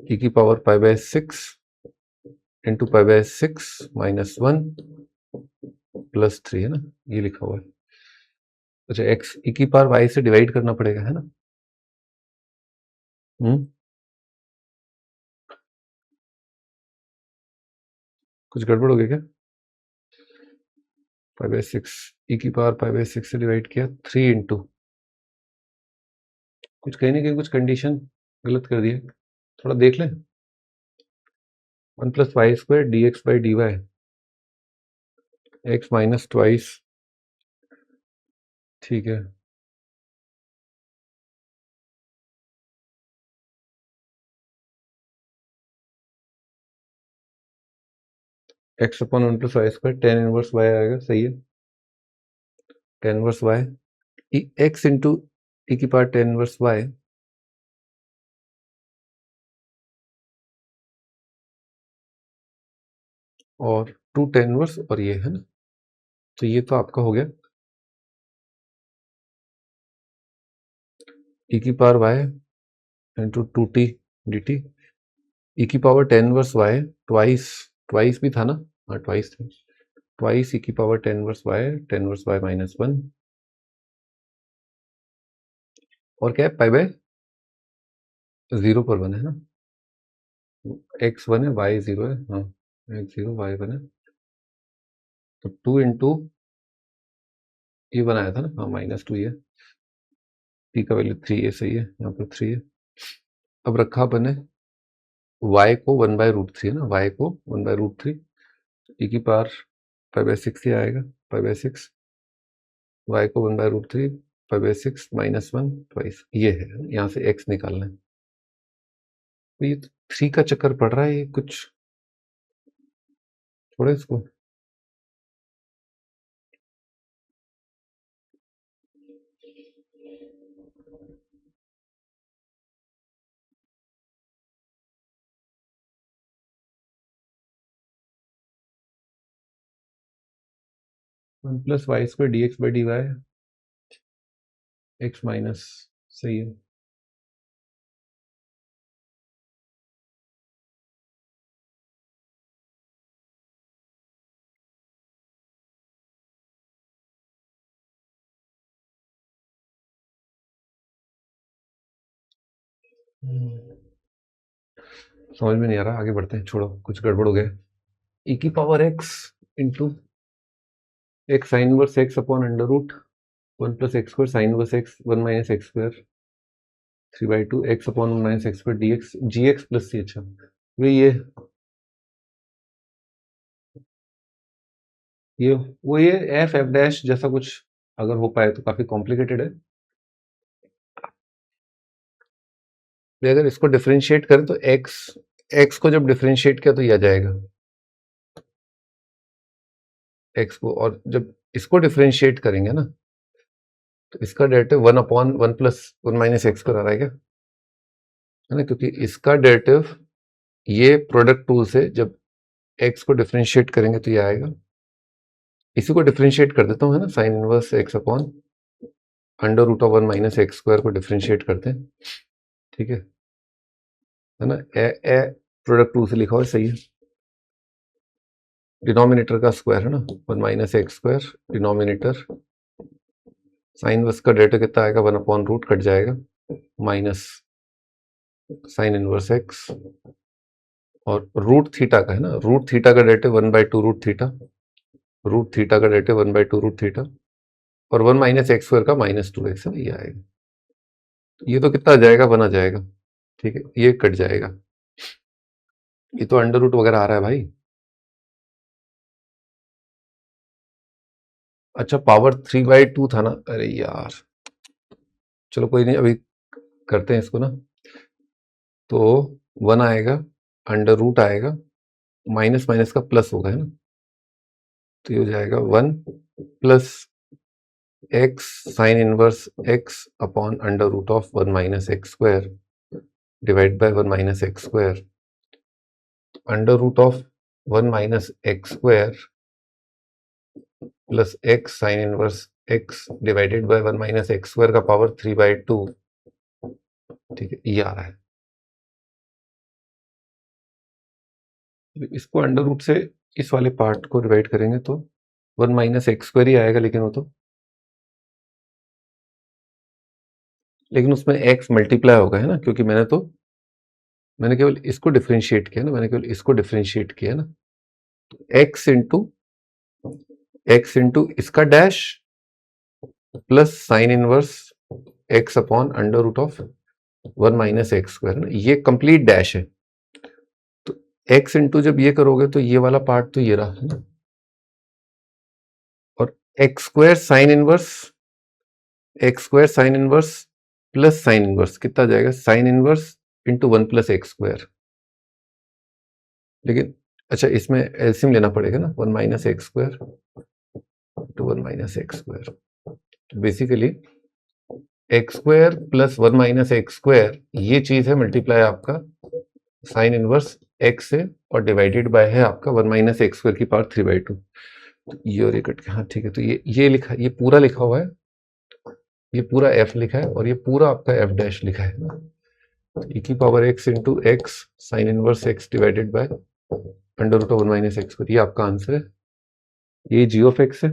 ई की power pi by 6 into pi by 6 minus 1 plus 3 है ना, ये लिखा हुआ है। अच्छा एक्स ई की पावर वाई से डिवाइड करना पड़ेगा है ना। कुछ गड़बड़ हो गया क्या, पाई बाय 6 ई की पावर पाई बाय 6 से डिवाइड किया 3 इंटू, कुछ कहीं ना कहीं कुछ कंडीशन गलत कर दिया, थोड़ा देख लें। 1 plus Y square D x by D Y, x minus twice, ठीक है, x upon 1 plus Y square tan inverse y आएगा, सही है, tan inverse y x into e की पावर टेन इनवर्स वाई, और 2 टेन इनवर्स और ये है ना, तो ये तो आपका हो गया ई की power Y into 2t dt, E की power tan inverse Y twice, twice भी था ना, हाँ ट्वाइस था, ट्वाइस ई की power tan inverse Y, tan inverse Y minus 1, और क्या है पाई बाय 0 पर 1 है ना, एक्स 1 है वाई 0 है, हाँ एक्स 0 वाई 1 है, तो 2 इंटू ये बनाया था ना, हाँ माइनस 2 ये, टी का वैल्यू 3 है, सही है, यहाँ पर 3 है। अब रखा अपन ने y को 1/√3 है ना, y को 1/√3, e की पावर पाई बाय 6 ही आएगा, पाई बाय 6, y को 1/√3 पाई बाय 6 माइनस 1 ट्वाइस, ये है, यहाँ से x निकालना है, तो ये 3 का चक्कर पड़ रहा है, ये कुछ थोड़ा इसको 1 plus Y square D x by D Y, x minus, सही है, समझ में नहीं आ रहा, आगे बढ़ते हैं, छोड़ो कुछ गड़बड़ हो गया, ई की power x into x sine inverse x upon under root 1 plus x square sine inverse x 1 minus x square 3/2 x upon 1 minus x square D x g x plus c, अच्छा ये वो ये एफ एफ डैश जैसा कुछ अगर हो पाए तो काफी कॉम्प्लिकेटेड है, अगर इसको डिफरेंशिएट करें तो एक्स, एक्स को जब डिफरेंशिएट किया तो ये आ जाएगा एक्स को, और जब इसको डिफरेंशिएट करेंगे ना तो इसका derivative 1 upon 1 plus 1 minus x कर आ रहा है ना, क्योंकि इसका डेरिवेटिव ये प्रोडक्ट टूल से जब एक्स को डिफरेंशिएट करेंगे तो ये आएगा, इसी को डिफरेंशिएट कर देता हूँ है ना, sine inverse x upon under root of 1 minus x square को डिफरेंशिएट करते हैं, ठीक है ना, ए ए प्रोडक्ट टूल से लिखा हुआ सही है, डिनोमिनेटर का स्क्वायर है ना 1 minus x square, denominator sine inverse का डेरिवेटिव कितना आएगा 1 अपॉन रूट कट जाएगा माइनस साइन इनवर्स एक्स, और रूट थीटा का है ना, रूट थीटा का derivative 1/2 root theta, root theta का डेरिवेटिव 1/2 रूट थीटा, और 1 माइनस एक्स स्क्वायर का माइनस 2x है, ये आएगा, ये तो कितना आ जाएगा 1 आ जाएगा, ठीक है, ये कट जाएगा, ये तो अंडर रूट वगैरह आ रहा है भाई, अच्छा पावर 3/2 था ना, अरे यार चलो कोई नहीं, अभी करते हैं इसको ना, तो 1 आएगा, अंडर रूट आएगा, माइनस माइनस का प्लस होगा है ना, तो ये हो जाएगा 1 plus x sine inverse x upon under root of 1 minus x square divide by 1 minus x square under root of 1 minus x square plus x sine inverse x divided by 1 minus x square का power 3/2। ठीक है, ये आ रहा है। इसको under root से इस वाले पार्ट को डिवाइड करेंगे तो 1 माइनस एक्स स्क्वायर ही आएगा, लेकिन वो तो, लेकिन उसमें एक्स मल्टीप्लाई होगा है ना, क्योंकि मैंने केवल इसको डिफरेंशिएट किया ना, एक्स इंटू इसका dash plus sine inverse x upon under root of 1 minus x square, ये कंप्लीट डैश है। तो एक्स इंटू जब ये करोगे तो ये वाला पार्ट तो ये रहा है ना, और x square sine inverse plus sine inverse कितना जाएगा, sine inverse into 1 plus x square. लेकिन अच्छा, इसमें एलसीएम लेना पड़ेगा ना, 1 minus x square to 1 minus x square, basically x square plus 1 minus x square, ये चीज है मल्टीप्लाई आपका साइन इनवर्स एक्स से, और डिवाइडेड बाय है आपका 1 माइनस एक्स स्क्वायर की पावर 3/2। ये और ये कट के, हाँ ठीक है, तो ये लिखा, ये पूरा लिखा हुआ है, ये पूरा एफ लिखा है, और ये पूरा आपका एफ डैश लिखा है ना, e की power x into x sine inverse x divided by under root of 1 minus x square, ये आपका आंसर है। ये जी ऑफ एक्स है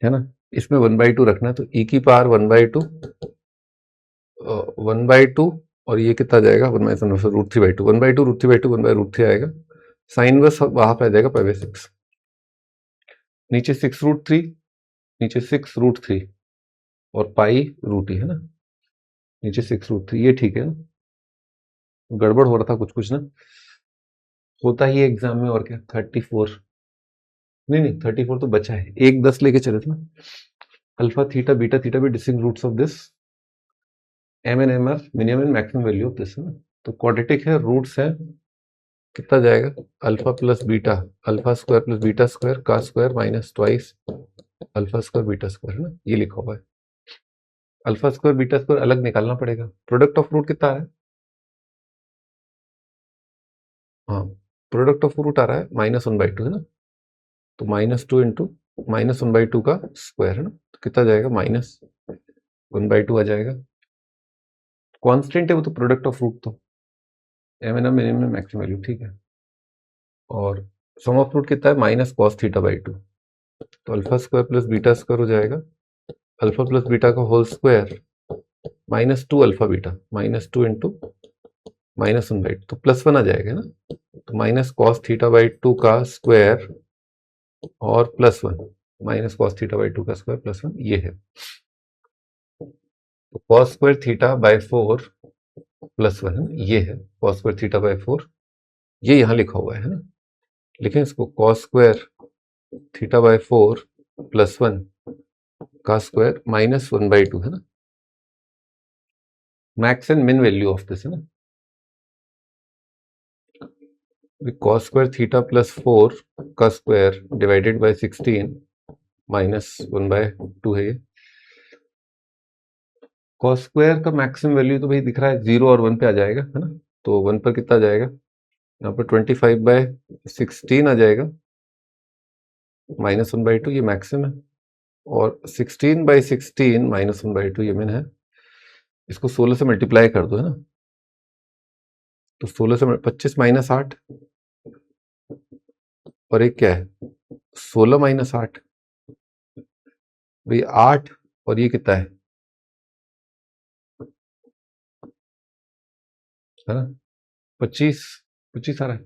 ना, इसमें 1/2 रखना है, तो e की पावर 1/2 और ये कितना जाएगा, 1 माइनस √3/2, 1/2 √3/2 1/√3 आएगा। साइन इनवर्स वहां पे आ जाएगा π/6, नीचे 6√3 और π√e है ना, नीचे 6√3, ये ठीक है ना, गड़बड़ हो रहा था कुछ ना, होता ही एग्जाम में, और क्या 34, नहीं 34 तो बचा है, 1 10 लेके चले थे ना, अल्फा थीटा बीटा थीटा भी distinct roots of this, M N M R minimum and maximum value of this है ना, तो क्वाड्रेटिक है, रूट्स है, कितना जाएगा, alpha plus beta, alpha square plus beta square का square minus twice alpha square beta square है ना, ये लिखा हुआ है। अल्फा स्क्वायर बीटा स्क्वायर अलग निकालना पड़ेगा, प्रोडक्ट ऑफ रूट कितना है, हाँ प्रोडक्ट ऑफ रूट आ रहा है -1/2 है ना, तो -2 इंटू -1/2 का स्क्वायर है ना, तो कितना जाएगा, -1/2 आ जाएगा। कांस्टेंट है वो तो, प्रोडक्ट ऑफ रूट तो M N minimum maximum value, ठीक है, और सम ऑफ रूट कितना है, -cos θ/2, तो alpha square plus beta square हो जाएगा, अल्फा प्लस बीटा का whole square -2 alpha beta, -2 into -1/2, तो +1 आ जाएगा ना, तो -cos θ/2 का स्क्वायर और +1, -cos θ/2 का स्क्वायर +1, ये है, तो cos स्क्वायर θ/4 +1 है, ये है cos स्क्वायर θ/4, ये यहाँ लिखा हुआ है ना, लिखें इसको, cos स्क्वायर θ/4 +1 का स्क्वायर -1/2 है ना, मैक्स एंड मिन वैल्यू ऑफ दिस है ना, cos स्क्वायर थीटा +4 का स्क्वायर डिवाइडेड बाय 16 -1/2 है ये, cos स्क्वायर का मैक्सिमम वैल्यू तो भाई दिख रहा है 0 और 1 पे आ जाएगा है ना, तो 1 पर कितना जाएगा, यहाँ पर 25/16 आ जाएगा, -1/2 ये मैक्सिमम है, और 16/16 -1/2 ये मिन है, इसको 16 से मल्टीप्लाई कर दो है ना, तो 16 से 25 -8 और एक क्या है 16 -8, भाई 8 और ये कितना है ना, 25 आ रहा है,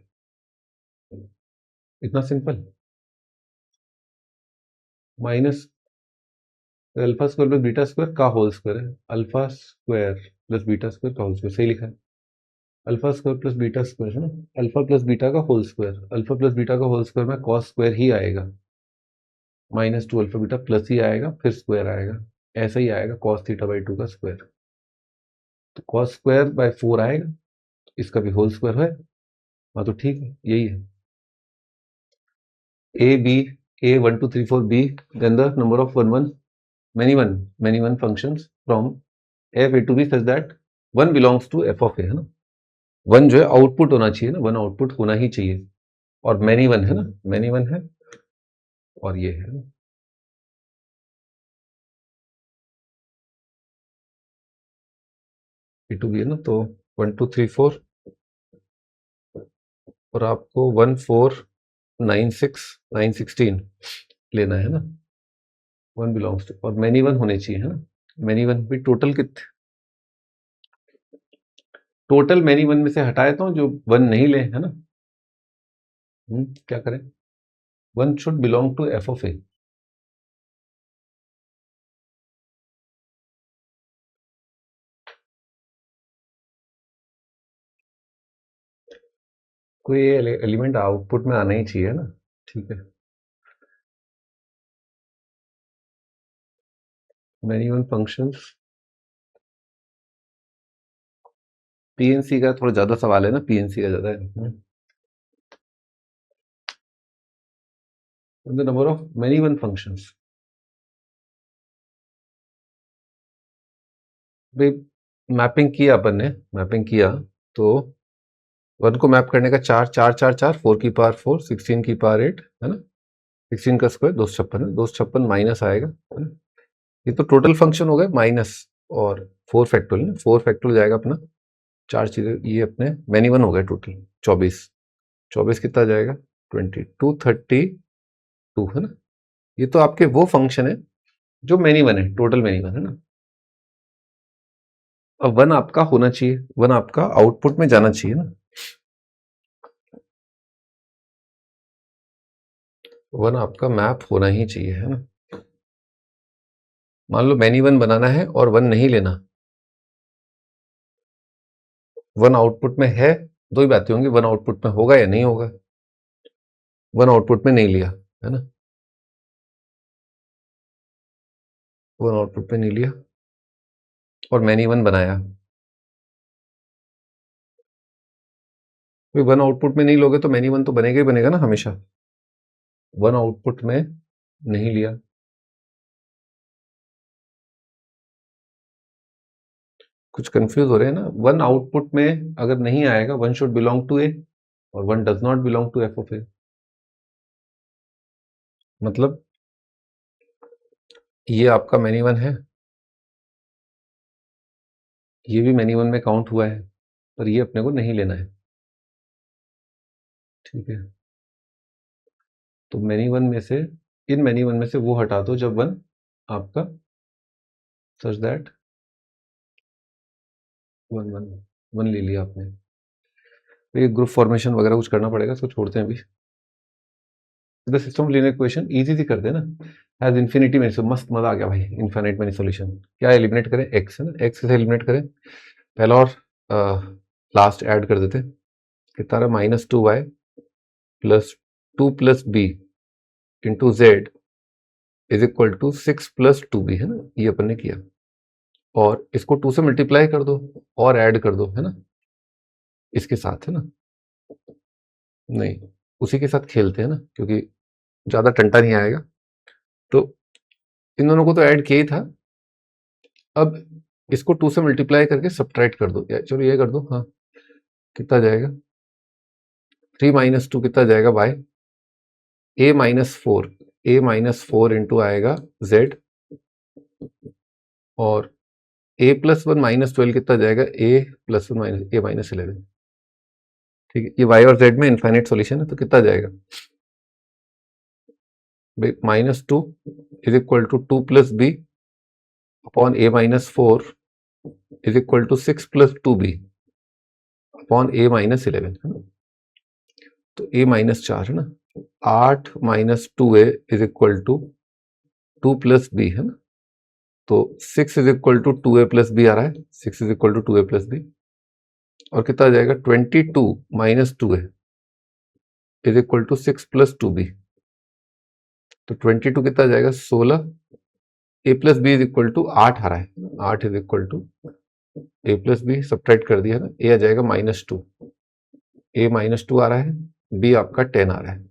इतना simple, minus alpha square plus beta square का होल स्क्वायर है, alpha square plus beta square का होल स्क्वायर, सही लिखा है, alpha square plus beta square है ना, अल्फा प्लस बीटा का whole square, alpha plus beta का होल स्क्वायर में कॉस स्क्वायर ही आएगा, -2 अल्फा बीटा प्लस ही आएगा, फिर स्क्वायर आएगा, ऐसा ही आएगा cos θ/2 का स्क्वायर, तो cos स्क्वायर बाय 4 आएगा, इसका भी होल स्क्वायर है, हाँ तो ठीक है, यही है, a b a 1 2 3 4 b, then the number of many one functions from f a to b such that one belongs to F of A है ना, वन जो है आउटपुट होना चाहिए ना, वन आउटपुट होना ही चाहिए, और मैनी वन है ना, मैनी वन है, और ये है ना, ए टू बी है ना, तो 1 2 3 4, और आपको 1 4 9 6 9 16 लेना है ना, वन बिलोंग्स टू, और मैनी वन होने चाहिए है ना, मैनी वन भी टोटल कितने, टोटल मैनी वन में से हटाए तो जो वन नहीं ले है ना, क्या करें, one should belong to F of A, कोई एलिमेंट आउटपुट में आना ही चाहिए ना, ठीक है, मैनी वन फंक्शंस, पीएनसी का थोड़ा ज्यादा सवाल है ना, पीएनसी का ज्यादा है, the number of many one functions, भाई मैपिंग किया अपन ने, मैपिंग किया तो वन को मैप करने का 4 4 4 4, 4 की पावर 4, 16 की पावर 8 है ना, 16 का स्क्वायर 256 है, 256 माइनस आएगा है ना, ये तो टोटल फंक्शन हो गए माइनस, और 4 फैक्टोरियल ना, 4 फैक्टोरियल जाएगा अपना, चार चीजें ये अपने मैनी वन हो गए टोटल 24, 24 कितना जाएगा 22 32 है ना, ये तो आपके वो फंक्शन है जो मैनी वन है, टोटल मैनी वन है ना, अब वन आपका होना चाहिए, वन आपका आउटपुट में जाना चाहिए ना, वन आपका मैप होना ही चाहिए है ना, मान लो मैनी वन बनाना है और वन नहीं लेना, वन आउटपुट में है, दो ही बातें होंगी, वन आउटपुट में होगा या नहीं होगा, वन आउटपुट में नहीं लिया है ना, वन आउटपुट में नहीं लिया और मैनी वन बनाया, वन आउटपुट में नहीं लोगे तो मैनी वन तो बनेगा ही बनेगा ना हमेशा, वन आउटपुट में नहीं लिया, कुछ कंफ्यूज हो रहे हैं ना, वन आउटपुट में अगर नहीं आएगा one should belong to A, और one does not belong to F of A, मतलब ये आपका मैनी वन है, ये भी मैनी वन में काउंट हुआ है, पर ये अपने को नहीं लेना है, ठीक है, तो मैनी वन में से, इन मैनी वन में से वो हटा दो जब वन आपका, such that one one one ले लिया आपने, तो ये ग्रुप फॉर्मेशन वगैरह कुछ करना पड़ेगा, इसको छोड़ते हैं अभी, the system of linear equation easy सी करते हैं ना, एज इन्फिनिटी में, मस्त मजा आ गया भाई, इन्फिनिट मैनी सॉल्यूशन, क्या एलिमिनेट करें, एक्स है ना, एक्स से एलिमिनेट करें पहला, और लास्ट ऐड कर देते, कितना रहा minus 2y plus 2 plus b into z is equal to 6 plus 2b है ना, ये अपन ने किया, और इसको 2 से मल्टीप्लाई कर दो और ऐड कर दो है ना, इसके साथ है ना, नहीं उसी के साथ खेलते हैं ना, क्योंकि ज्यादा टंटा नहीं आएगा, तो इन दोनों को तो ऐड किया ही था, अब इसको 2 से मल्टीप्लाई करके सब्ट्रैक्ट कर दो, या चलो ये कर दो, हाँ कितना जाएगा 3 माइनस 2 कितना जाएगा बाय ए माइनस फोर इंटू आएगा जेड, और ए प्लस वन माइनस 12 कितना जाएगा ए प्लस वन माइनस ए माइनस 11, ठीक है, ये वाई और जेड में इनफाइनाइट सॉल्यूशन है, तो कितना जाएगा minus 2 is equal to 2 plus b upon a minus 4 is equal to 6 plus 2b upon a minus 11 है ना, तो ए माइनस 4 है ना, 8 minus 2a is equal to 2 plus B है ना, तो 6 is equal to 2a plus B आ रहा है, 6 is equal to 2a plus B, और कितना आ जाएगा 22 minus 2a is equal to 6 plus 2b, तो 22 कितना आ जाएगा 16, A plus B is equal to 8 आ रहा है, 8 is equal to A plus B subtract कर दिया ना, ए आ जाएगा -2, ए -2 आ रहा है, बी आपका 10 आ रहा है,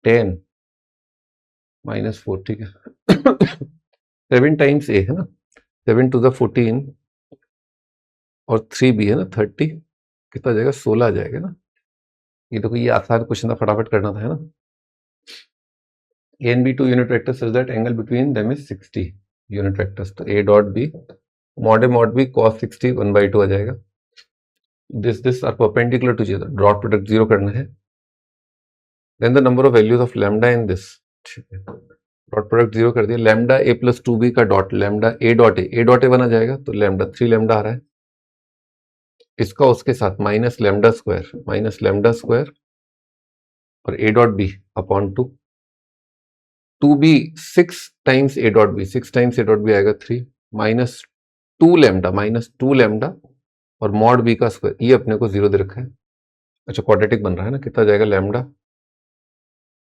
10 -4, ठीक है 7 टाइम्स ए है ना, 7 टू द 14 और 3b है ना 30, कितना जाएगा 16 आ जाएगा ना। ये देखो ये आसान क्वेश्चन था, फटाफट करना था, है ना। A and B two unit vectors such that angle between them is 60 unit vectors, तो A dot B mod B cos 60 1/2 आ जाएगा। this are perpendicular to each other, dot product 0 करना है। then the number of values of lambda in this, dot product 0 कर दिया। Lambda A plus 2B का dot lambda A dot A 1 आ जाएगा, तो lambda 3 lambda आ रहा है। इसका उसके साथ माइनस लैम्डा स्क्वायर और A dot B upon 2b 6 times A dot B, 6 times A dot B आएगा 3 माइनस 2 लैम्डा और मॉड B का स्क्वायर, ये अपने को 0 दे रखा है। अच्छा क्वाड्रेटिक बन रहा है ना, कितना जाएगा lambda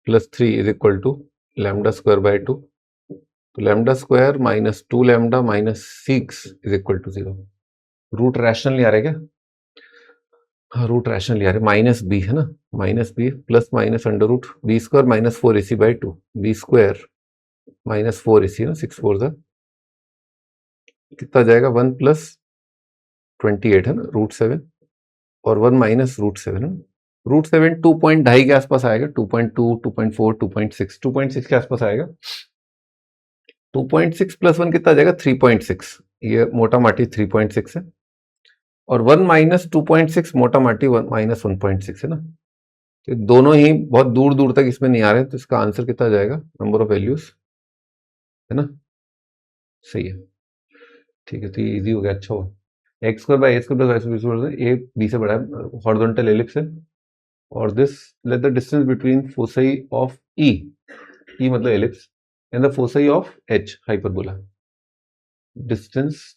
plus 3 is equal to lambda square by 2, तो lambda square minus 2 lambda minus 6 is equal to 0। Root rational आ रहा है क्या? हाँ रूट रैशनल आ रहा है। माइनस बी है ना, minus b plus minus under root b square minus 4ac by 2, b square minus 4ac ना, 6 4 कितना जाएगा 1 प्लस 28 है ना रूट 7 और 1 माइनस रूट 7 है ना। रूट 7 2.2 के आसपास आएगा, 2.2 2.4 2.6 के आसपास आएगा। 2.6 प्लस 1 कितना जाएगा 3.6, ये मोटा माटी 3.6 है और 1 माइनस 2.6 मोटा माटी 1 माइनस 1.6 है ना। तो दोनों ही बहुत दूर दूर तक इसमें नहीं आ रहे, तो इसका आंसर कितना जाएगा नंबर ऑफ वैल्यूज, है ना। सही है, ठीक है, तो ये इजी हो गया। अच्छा हो X square by A square plus Y A B से बड़ा है, हॉरिजॉन्टल एलिप्स है और this let the distance between foci of E मतलब ellipse and the foci of H hyperbola.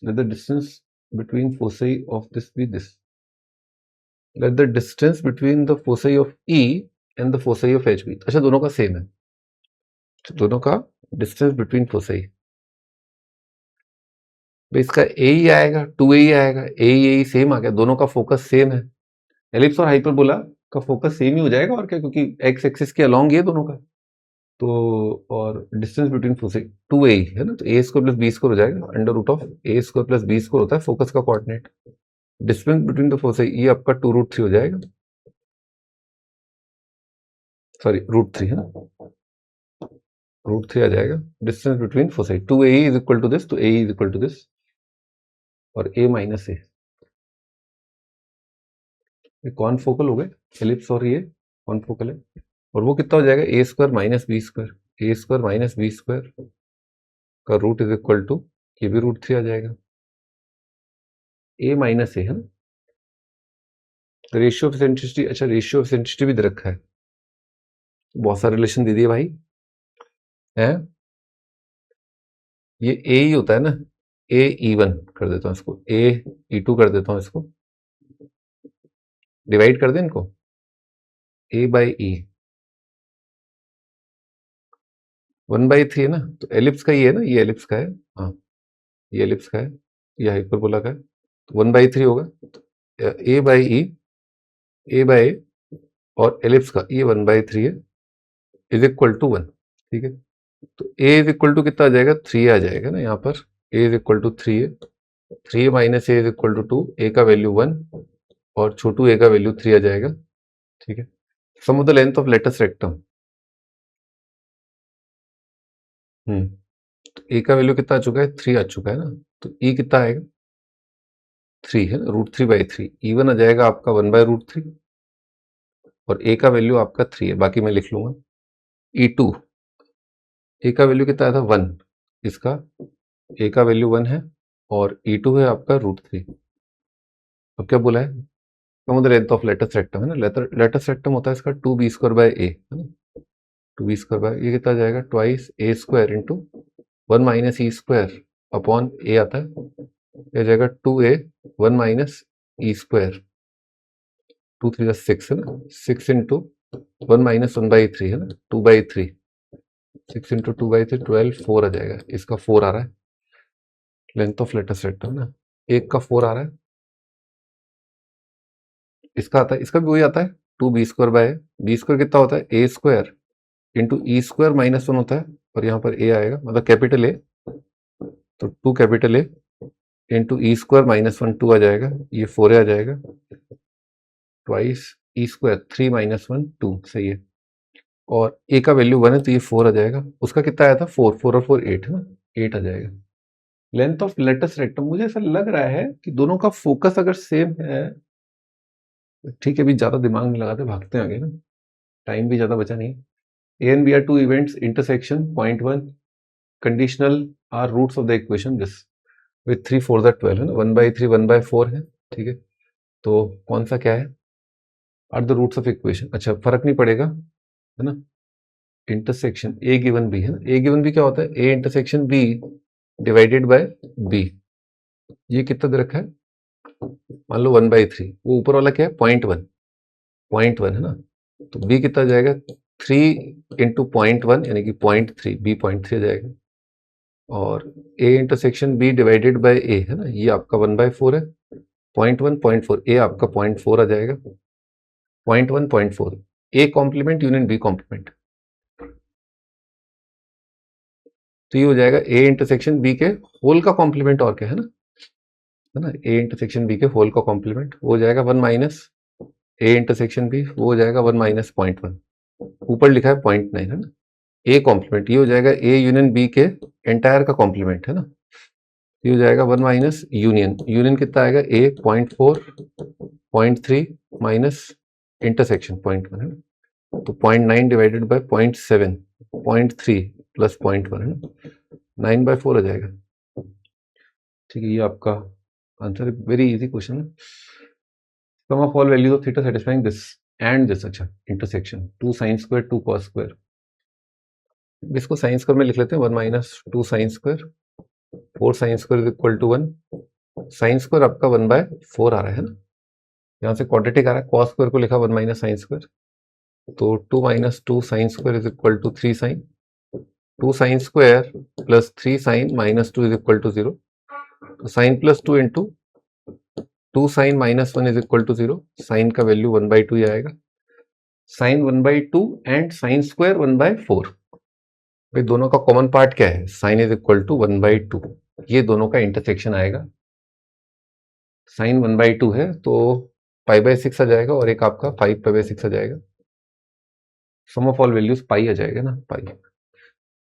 let the distance between foci of this be this. Let the distance between the foci of E and the foci of H be, अच्छा दोनों का same है, तो दोनों का distance between foci, इसका ए ही आएगा 2a ही आएगा, ए सेम आ गया, दोनों का फोकस सेम है। एलिप्स और हाइपरबोला का फोकस सेम ही हो जाएगा और क्या, क्योंकि एक्स एक्सिस के अलोंग ये दोनों का, तो और डिस्टेंस बिटवीन फोसाई 2a है ना, तो a square plus b square हो जाएगा, under root of a square plus b square होता है फोकस का coordinate. Distance between the foci ये आपका 2√3 हो जाएगा, सॉरी √3 है ना, √3 आ जाएगा। Distance between foci 2a is equal to this, तो a is equal to this और a माइनस ए, कौन फोकल हो गए एलिप्स और ये कौन फोकल है, और वो कितना हो जाएगा ए स्क्वायर माइनस बी स्क्वायर का रूट इज इक्वल टू, ये भी √3 आ जाएगा, ए माइनस ए है ना। रेशियो ऑफ सेंट्रिसिटी, अच्छा रेशियो ऑफ सेंट्रिसिटी भी दे रखा है, बहुत सारे रिलेशन दे दिए भाई है। ये ए ही होता है ना, AE1 कर देता हूँ इसको, AE2 कर देता हूँ इसको, डिवाइड कर दें इनको, A बाई E 1/3 है ना, तो एलिप्स का ये है ना, ये एलिप्स का है, हाँ ये एलिप्स का है, ये हाइपरबोला का है, तो 1/3 होगा, तो A बाई ए और एलिप्स का ये 1/3 है इज इक्वल टू 1, ठीक है। तो A इज इक्वल टू कितना आ जाएगा 3 आ जाएगा ना यहाँ पर, A इज इक्वल टू 3 है, 3 minus a is equal to 2, a का वैल्यू 1 और छोटू ए का वैल्यू 3 आ जाएगा, ठीक है। Sum of the length of latus rectum, तो ए का वैल्यू कितना आ चुका है 3 आ चुका है ना, तो ई कितना आएगा 3 है ना, √3/3, E1 आ जाएगा आपका 1/√3 और ए का वैल्यू आपका 3 है, बाकी मैं लिख लूंगा। E2 ए का वैल्यू कितना आया था 1, इसका ए का वैल्यू 1 है और E2 है आपका √3। अब क्या बोला है, sum of the length of latus rectum है ना, लेटस रेक्टम होता है इसका 2b² है ना, 2b², ये कितना आ जाएगा twice a² into 1 minus E² upon A आता है, ये जाएगा 2a 1 माइनस E², 2 3 6 है ना, 6 इंटू 1 माइनस 1/3 है ना, 2/3, 6 इंटू 2/3 12, 4 आ जाएगा, इसका 4 आ रहा है लेंथ ऑफ लेटस रेक्टम ना, एक का 4 आ रहा है, इसका आता है, इसका भी वही आता है 2b², b² कितना होता है a² इंटू E² माइनस 1 होता है और यहाँ पर a आएगा, मतलब कैपिटल ए, तो 2 capital A into E square minus 1 2 आ जाएगा, ये 4 आ जाएगा, ट्वाइस ई स्क्वायर 3 माइनस 1 2, सही है। और ए का वैल्यू 1 है तो ये 4 आ जाएगा, उसका कितना आया था 4, 4 और 4 8 है ना, 8 आ जाएगा। लेंथ ऑफ लेटस रेक्टम, मुझे ऐसा लग रहा है कि दोनों का फोकस अगर सेम है, ठीक है, अभी ज्यादा दिमाग नहीं लगाते, भागते आगे ना, टाइम भी ज्यादा बचा नहीं है। A and B are two events intersection point 1, conditional are roots of the equation this with 3 4 12 है ना, 1/3 1/4 है, ठीक है। तो कौन सा क्या है, are the roots of equation, अच्छा फर्क नहीं पड़ेगा है ना। इंटरसेक्शन ए गिवन बी है ना, ए गिवन बी क्या होता है, A intersection B divided by B, ये कितना दे रखा है, मान लो 1/3, वो ऊपर वाला क्या है 0.1 है ना, तो बी कितना जाएगा 3 इंटू 0.1 यानी कि 0.3, बी 0.3 जाएगा। और A intersection B divided by A है ना, ये आपका 1/4 है, 0.1 0.4, ए आपका 0.4 आ जाएगा, 0.1 0.4, A complement union B complement, तो ये हो जाएगा ए इंटरसेक्शन बी के होल का कॉम्प्लीमेंट, और क्या है ना, ए इंटरसेक्शन बी के होल का कॉम्प्लीमेंट हो जाएगा 1 माइनस ए इंटरसेक्शन बी, वो हो जाएगा 1 माइनस 0.1, ऊपर लिखा है 0.9 है ना, ए कॉम्प्लीमेंट ये हो जाएगा ए यूनियन बी के एंटायर का कॉम्प्लीमेंट है ना, ये हो जाएगा 1 माइनस यूनियन, यूनियन कितना आएगा ए 0.4 0.3 माइनस इंटरसेक्शन 0.1 है ना, तो 0.9 डिवाइडेड बाय 0.7, 0.3 प्लस 0.1 है ना, 9/4 आ जाएगा, ठीक है। ये आपका आंसर है, वेरी इजी क्वेश्चन है। Sum of all values of theta satisfying this and this, अच्छा intersection 2 sin square 2 cos square, इसको साइन स्क्वायर में लिख लेते हैं, 1 माइनस 2 sin square 4 sin square is equal to 1, sine square आपका 1/4 आ रहा है ना, यहाँ से क्वाड्रेटिक आ रहा है, cos स्क्वायर को लिखा 1 माइनस साइन स्क्वायर, तो 2 minus 2 sin square is equal to 3 sin, 2 sin square plus 3 sin minus 2 is equal to 0, तो sine plus 2 into 2 sin minus 1 is equal to 0, sine का वैल्यू 1/2 ही आएगा, sine 1/2 and sine square 1/4, भाई दोनों का common part क्या है, sign is equal to 1/2, ये दोनों का इंटरसेक्शन आएगा, साइन 1/2 है तो π/6 आ जाएगा, और एक आपका 5π/6 आ जाएगा, सम ऑफ ऑल वैल्यूज पाई आ जाएगा ना, पाई।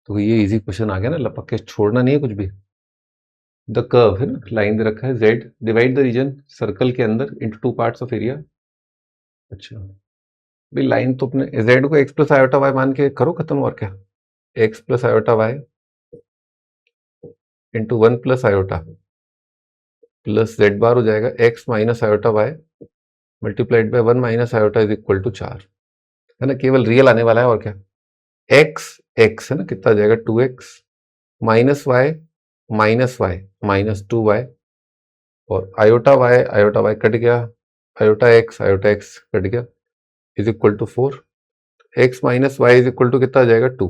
तो ये इजी क्वेश्चन आ गया ना, लपक के छोड़ना नहीं है कुछ भी। द कर्व है ना, लाइन दे रखा है z, divide the region circle के अंदर इनटू 2 पार्ट्स ऑफ एरिया, अच्छा भाई लाइन तो अपने z को x प्लस आयोटा y मान के करो खत्म, और क्या, x plus iota y into 1 plus iota plus z bar हो जाएगा x minus iota y multiplied by 1 minus iota is equal to 4 है ना, केवल रियल आने वाला है, और क्या, x है ना, कितना आ जाएगा 2x minus y minus 2y, और आयोटा y कट गया, आयोटा x कट गया, is equal to 4, x minus y is equal to कितना आ जाएगा 2,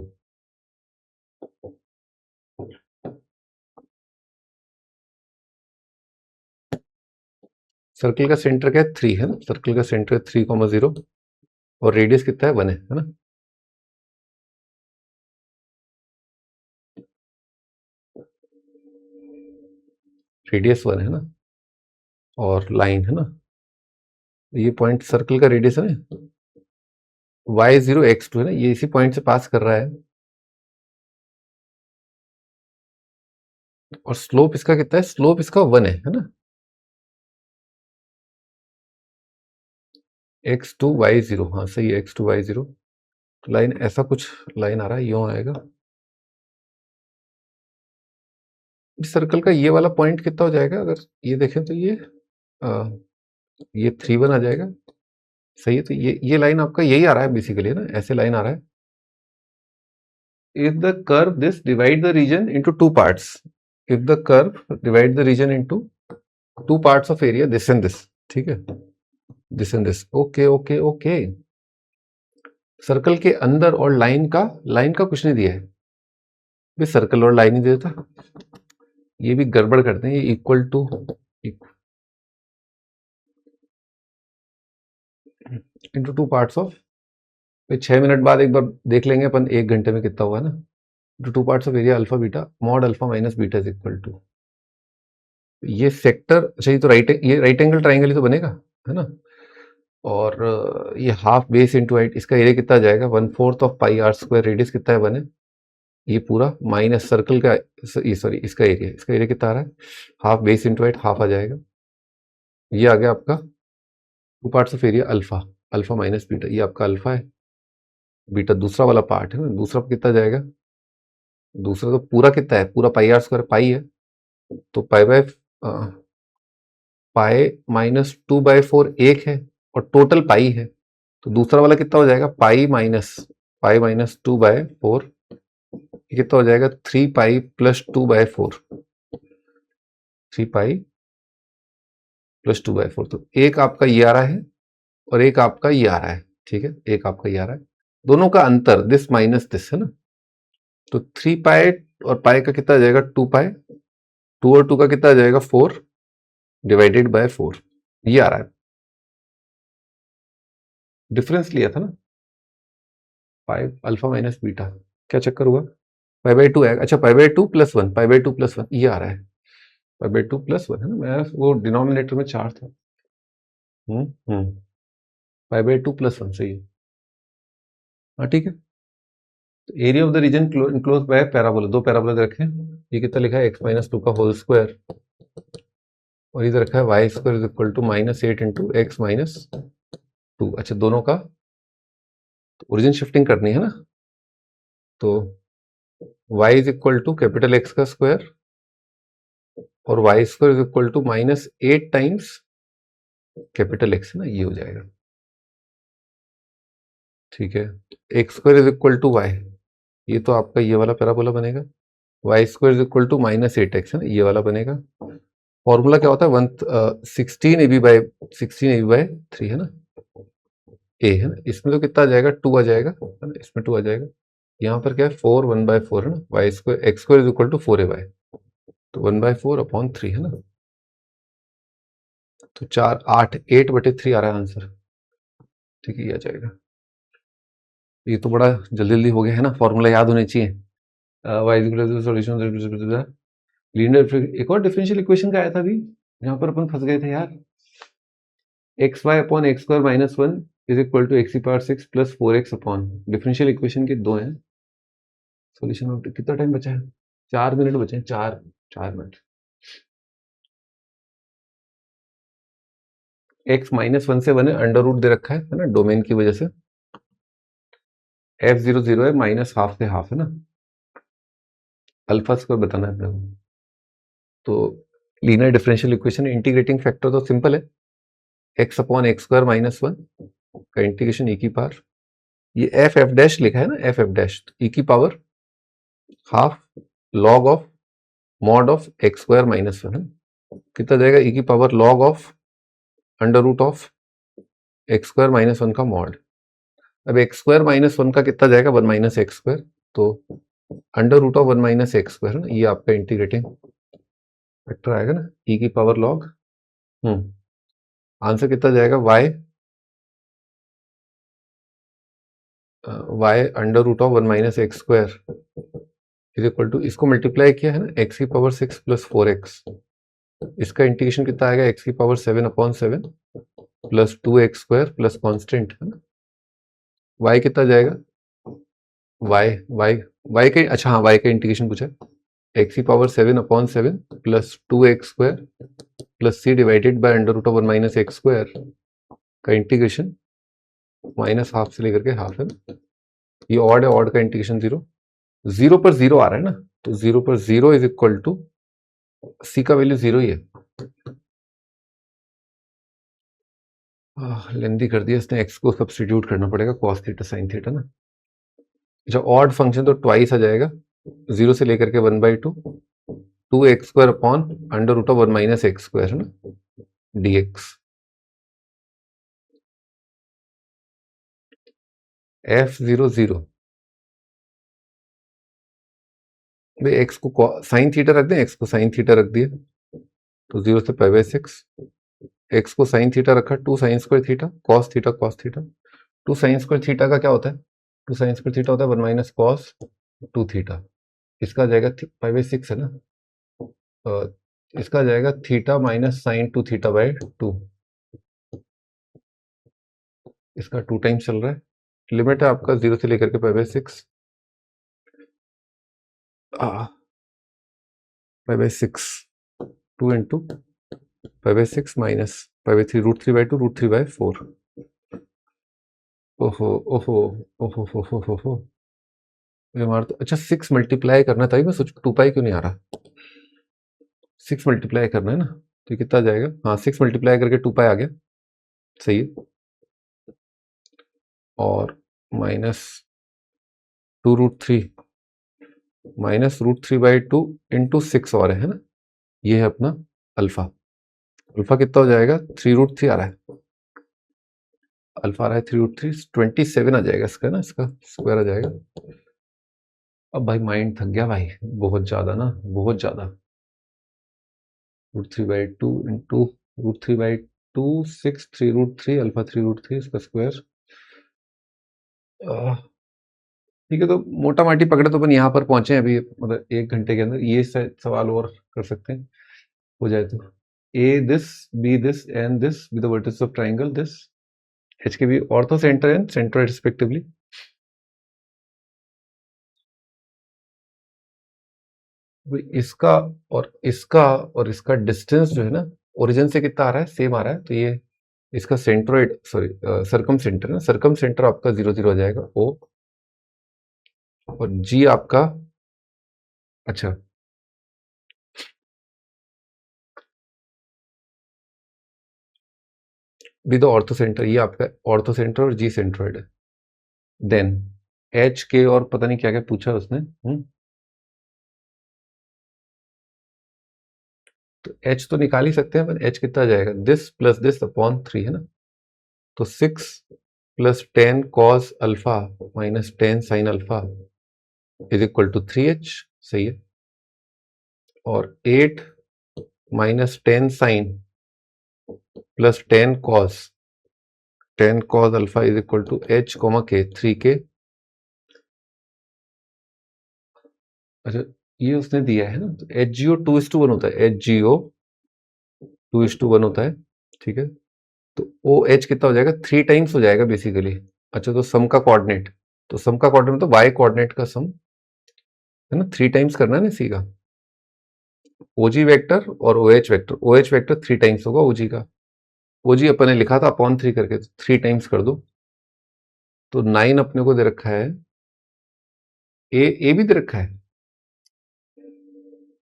सर्कल का सेंटर क्या है 3 है ना, सर्कल का सेंटर 3,0 और रेडियस कितना है 1 है ना, रेडियस 1 है ना, और लाइन है ना, ये पॉइंट सर्कल का रेडियस है ना, y0 x2 है ना, ये इसी पॉइंट से पास कर रहा है, और स्लोप इसका कितना है, स्लोप इसका 1 है ना, x2 y0, हाँ सही है, x2 y0, लाइन ऐसा कुछ लाइन आ रहा है, यूं आएगा, इस सर्कल का ये वाला पॉइंट कितना हो जाएगा, अगर ये देखें तो ये 3 1 आ जाएगा, सही है। तो ये लाइन आपका यही आ रहा है बेसिकली ना, ऐसे लाइन आ रहा है, if the curve this divide the region into two parts, if the curve divide the region into two parts of area this and this, ठीक है, this and this, okay okay okay, circle के अंदर और line का कुछ नहीं दिया है, भी सर्कल और लाइन ही देता, ये भी गड़बड़ करते हैं, ये equal two into 2 parts of, 6 minute बाद एक बार देख लेंगे अपन 1 घंटे में कितना हुआ ना, into 2 parts of area alpha beta, mod alpha minus beta is equal to ये सेक्टर, अच्छा ये तो ये राइट एंगल ट्राइंगल ही तो बनेगा, है ना। और ये हाफ बेस इंटू हाइट, इसका एरिया कितना आ जाएगा 1/4 of pi r square, radius कितना है बने ये पूरा माइनस सर्कल का, ये सॉरी इसका एरिया कितना आ रहा है, half base into height, half आ जाएगा। ये आ गया आपका 2 parts of area alpha, alpha minus beta, ये आपका अल्फा है, बीटा दूसरा वाला पार्ट है ना, दूसरा कितना जाएगा, दूसरा तो पूरा कितना है, पूरा पाई आर स्क्वायर पाई है, तो पाई बाय पाई माइनस 2/4 एक है और टोटल पाई है, तो दूसरा वाला कितना हो जाएगा, पाई माइनस 2/4, ये कितना हो जाएगा 3 पाई प्लस 2/4, 3 पाई प्लस 2/4, तो एक आपका ये आ रहा है और एक आपका ये आ रहा है, ठीक है, एक आपका ये आ रहा है, दोनों का अंतर दिस माइनस दिस है ना, तो 3 पाई और पाई का कितना आ जाएगा 2 पाई, 2 और 2 का कितना आ जाएगा 4 डिवाइडेड बाय 4, ये आ रहा है, डिफरेंस लिया था ना, पाई अल्फा माइनस बीटा, क्या चक्कर हुआ, पाई/2 है, अच्छा पाई/2 + 1, पाई/2 + 1 ये आ रहा है, पाई/2 + 1 है ना, मैं वो डिनोमिनेटर में 4 था, हम्म, पाई/2 + 1 सही है, हाँ ठीक है। तो area of the region enclose by parabola, दो पैराबोला रखे हैं, ये कितना लिखा है x-2 का होल स्क्वायर, और इधर रखा है y² = -8 × x-2, अच्छा दोनों का ओरिजिन शिफ्टिंग करनी है ना, तो y कैपिटल X का स्क्वायर और y² -8 टाइम्स कैपिटल X है ना, ये हो जाएगा, ठीक है, x² y, ये तो आपका ये वाला पैराबोला बनेगा, y² -8x है ना, ये वाला बनेगा, फॉर्मूला क्या होता है 16 AB/3 है ना, a है ना, इसमें तो कितना आ जाएगा 2 आ जाएगा है ना, इसमें 2 आ जाएगा, यहाँ पर क्या है 4 1/4 है ना, x² 4ay, तो 1/4/3 है ना, तो 4 8 8/3 आ रहा है आंसर, ठीक है, ये आ जाएगा, ये तो बड़ा जल्दी जल्दी हो गया है ना, फॉर्मूला याद होने चाहिए, y सॉल्यूशन, लीनियर, एक और डिफरेंशियल इक्वेशन का आया था अभी, जहां पर अपन फंस गए थे यार, xy/x² - 1 = x⁻6 + 4x differential equation के दो हैं, सॉल्यूशन कितना टाइम बचा है, 4 मिनट बचे हैं, 4 मिनट, x -1 से 1 है, अंडर रूट दे रखा है ना, डोमेन की वजह से, f0 0 है, -½ से हाफ है ना, अल्फा स्क्वायर बताना है अपने को, तो linear differential equation integrating factor तो सिंपल है, x/x² - 1 का इंटीग्रेशन e⁻, ये f(f') लिखा है ना, f(f'), e की power half log of mod of x² - 1 है, कितना जाएगा e की power log of under root of x² - 1 का मॉड, अब x² - 1 का कितना जाएगा 1 - x², तो अंडर रूट ऑफ 1 - x² है ना, ये आपका इंटीग्रेटिंग फैक्टर आएगा ना, e की पावर लॉग, आंसर कितना जाएगा y under root of 1 - x² = इसको मल्टीप्लाई किया है ना, x की पावर 6 + 4x, इसका इंटीग्रेशन कितना आएगा x की पावर 7/7 + 2x² प्लस कॉन्स्टेंट है ना, y कितना जाएगा, y के, अच्छा हाँ y का इंटीग्रेशन पूछा, x की power 7/7 + 2x² plus c divided by under root of 1 - x² का इंटीग्रेशन -½ से लेकर के हाफ है ना, ये ऑड है, ऑड का इंटीग्रेशन 0, 0 पर 0 आ रहा है ना, तो 0 पर 0 = c का वैल्यू 0 ही है, लेंदी कर दिया इसने, x को सब्स्टिट्यूट करना पड़ेगा cos थीटा sin थीटा ना, अच्छा ऑड फंक्शन तो ट्वाइस आ जाएगा, 0 से लेकर के 1/2 2x² upon under root of 1 - x² है ना, dx, f0 0, भाई x को साइन थीटा रख दें, x को साइन थीटा रख दिया, तो 0 से π/6, x को साइन थीटा रखा 2sin² theta cos theta, 2sin² theta का क्या होता है, 2sin² थीटा होता है 1 - cos 2 थीटा, इसका जाएगा π/6 है ना, इसका आ जाएगा theta minus sine 2 theta by 2। इसका 2 टाइम्स चल रहा है। लिमिट है आपका 0 से लेकर के पाई by 6 pi by 6 2 into pi by 6 minus pi by 3 √3/2 √3/4। ओहो ओहो ओहो हो हो। ये हमारा तो अच्छा 6 मल्टीप्लाई करना था, मैं सोच 2 पाई क्यों नहीं आ रहा। 6 मल्टीप्लाई करना है ना, तो कितना जाएगा, हाँ 6 मल्टीप्लाई करके 2 पाई आ गया, सही है। और माइनस 2√3 माइनस √3/2 इंटू 6 और है ना, ये है अपना अल्फा। अल्फा कितना हो जाएगा, 3√3 आ रहा है, अल्फा आ रहा है 3√3, 27 आ जाएगा इसका ना, इसका स्क्वायर आ जाएगा। अब भाई माइंड थक गया भाई, बहुत ज्यादा ना, बहुत ज्यादा। √3/2 इंटू √3/2 6 3√3 अल्फा 3√3 इसका स्क्वायर। ठीक है, तो मोटा माटी पकड़े तो अपन यहाँ पर पहुंचे हैं अभी, मतलब 1 घंटे के अंदर ये सवाल और कर सकते हैं, हो जाए तो। A this B this and this with the vertices of triangle this, H के B orthocentre and centre respectively. इसका और इसका डिस्टेंस जो है ना, ओरिजिन से कितना आ रहा है, सेम आ रहा है, तो ये इसका सेंट्रोइड सॉरी सरकम सेंटर ना, सरकम सेंटर आपका 0 0 आ जाएगा ओ, और जी आपका, अच्छा विद ऑर्थो सेंटर, ये आपका ऑर्थो सेंटर और जी सेंट्रोइड है। देन एच के और पता नहीं क्या क्या पूछा उसने, तो एच तो निकाल ही सकते हैं, पर एच कितना आ जाएगा, दिस प्लस दिस अपॉन 3 है ना, तो 6 plus 10 cos alpha minus 10 sine alpha is equal to 3h, सही है। और 8 minus 10 sine plus 10 cos alpha is equal to h comma के 3k। अच्छा ये उसने दिया है ना, तो एच जीओ 2:1 होता है, एच जीओ 2:1 होता है, ठीक है। तो ओ एच कितना हो जाएगा, 3 टाइम्स हो जाएगा बेसिकली। अच्छा तो सम का कोऑर्डिनेट, तो सम का कोऑर्डिनेट तो वाई कोऑर्डिनेट का सम है ना, 3 टाइम्स करना है ना इसी का, ओजी वेक्टर और ओ एच वेक्टर 3 टाइम्स होगा ओजी का। ओजी अपन ने लिखा था अपॉन 3 करके, 3 टाइम्स कर दो, तो 9 अपने को दे रखा है, ए भी दे रखा है,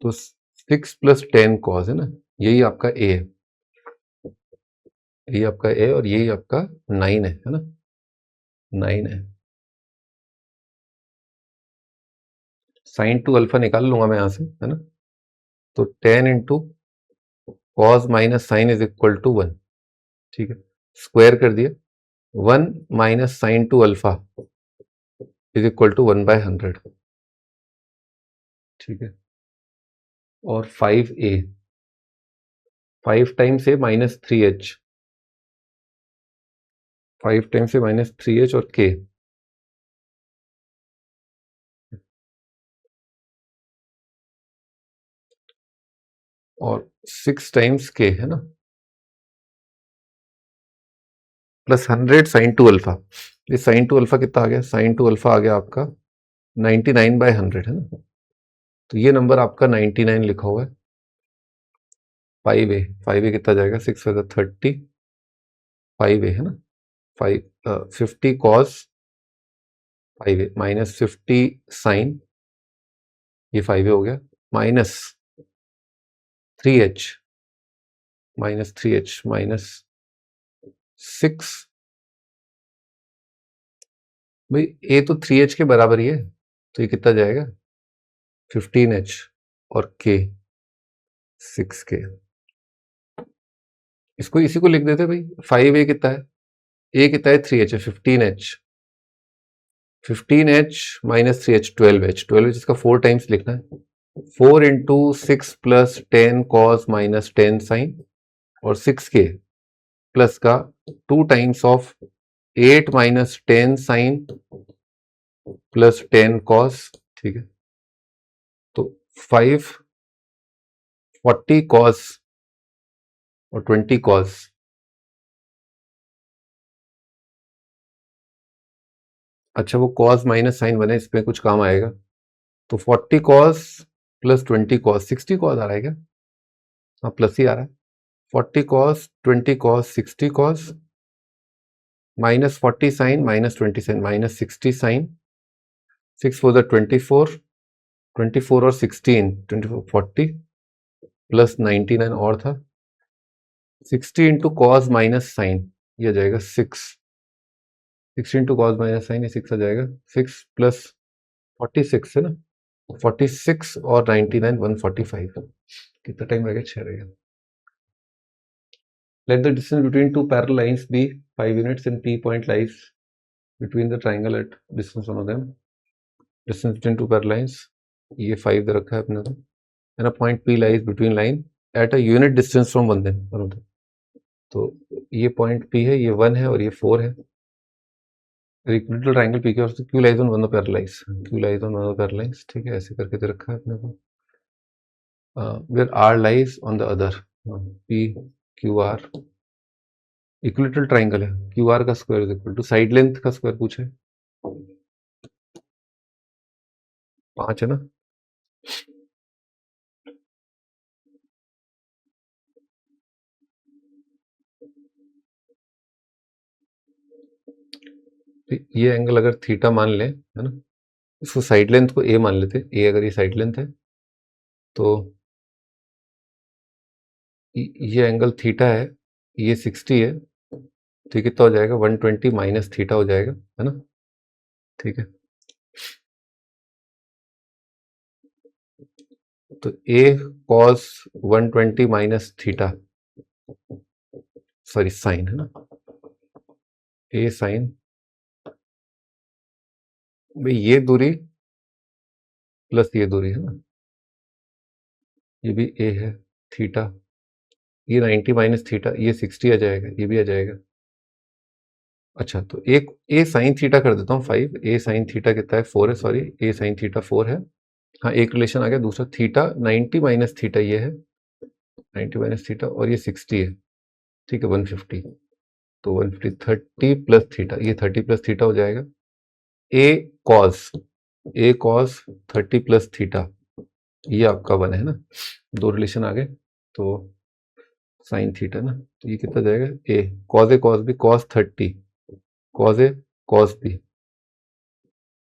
तो 6 प्लस 10 कॉस है ना, यही आपका ए है, यही आपका ए और यही आपका 9 है ना, 9 है। साइन 2 अल्फा निकाल लूंगा मैं यहां से, है ना, तो 10 into cos minus sine is equal to 1, ठीक है, स्क्वायर कर दिया, 1 minus sine 2 alpha is equal to 1/100, ठीक है। और 5a 5 times a minus 3h, 5 times a minus 3h और k, और 6 टाइम्स k है ना, प्लस 100 साइन 2 अल्फा। ये साइन 2 अल्फा कितना आ गया, साइन 2 अल्फा आ गया आपका 99/100 है ना, तो ये नंबर आपका 99 लिखा हुआ है। 5a कितना जाएगा, 6 30, 5a है ना, 50 कॉस 5a माइनस 50 साइन, ये 5a हो गया, माइनस 3h माइनस 6, भाई ए तो 3h के बराबर ही है, तो ये कितना जाएगा 15h और k 6k। इसको इसी को लिख देते भाई, 5a कितना है, ए कितना है 3h है, 15h माइनस 3h 12h इसका 4 टाइम्स लिखना है, 4 into 6 plus 10 cos minus 10 sine, और 6k प्लस का 2 times of 8 minus 10 sine plus 10 cos, ठीक है। तो 5 40 cos और 20 cos, अच्छा वो cos माइनस साइन बने, इस पे कुछ काम आएगा। तो 40 cos प्लस 20 cos, 60 cos आ रहा है क्या? हाँ प्लस ही आ रहा है। 40 cos 20 cos 60 cos minus 40 sine minus 20 sine minus 60 sine, 6 four 24, 24 और 16 24 40 प्लस 99 और था 60 इंटू कॉस माइनस साइन, ये आ जाएगा 6, 60 इंटू कॉस माइनस साइन, ये 6 आ जाएगा, 6 प्लस 46 है ना, 46 और 99 145, कितना टाइम रहेगा? 6 रहेगा। Let the distance between two parallel lines be 5 units and P point lies between the triangle at distance one of them. Distance between two parallel lines, ये 5 दे रखा है अपने को, and a point P lies between line at a unit distance from one of them. तो ये point P है, ये 1 है और ये 4 है। Equilateral triangle P Q Q lies on one of parallel lines, Q lies on one of parallel lines, ठीक है, ऐसे करके दे रखा है अपने को। Where R lies on the other, P Q R equilateral triangle है, क्यू आर का square is equal to side length का स्क्वायर पूछे, 5 है ना। ये एंगल अगर थीटा मान ले, है ना, इसको साइड लेंथ को ए मान लेते, ए अगर ये साइड लेंथ है तो ये एंगल थीटा है, ये 60 है, ठीक है, तो हो जाएगा 120 माइनस थीटा हो जाएगा, है ना, ठीक है। तो A cos 120 minus theta, sorry sine, है ना, ए साइन, भाई ये दूरी प्लस ये दूरी, है ना, ये भी ए है, थीटा, ये 90 माइनस थीटा, ये 60 आ जाएगा, ये भी आ जाएगा। अच्छा तो एक ए साइन थीटा कर देता हूँ 5, ए साइन थीटा कितना है 4 है, सॉरी ए साइन थीटा 4 है। हाँ एक रिलेशन आ गया, दूसरा थीटा 90 माइनस थीटा ये है, 90 माइनस थीटा और ये 60 है, ठीक है 150, तो 150 30 प्लस थीटा, ये 30 प्लस थीटा हो जाएगा, A cos, A cos 30 plus theta, ये आपका बना है ना, दो रिलेशन आ गए, तो साइन थीटा ना, तो ये कितना जाएगा, A cos B cos 30, cos A cos B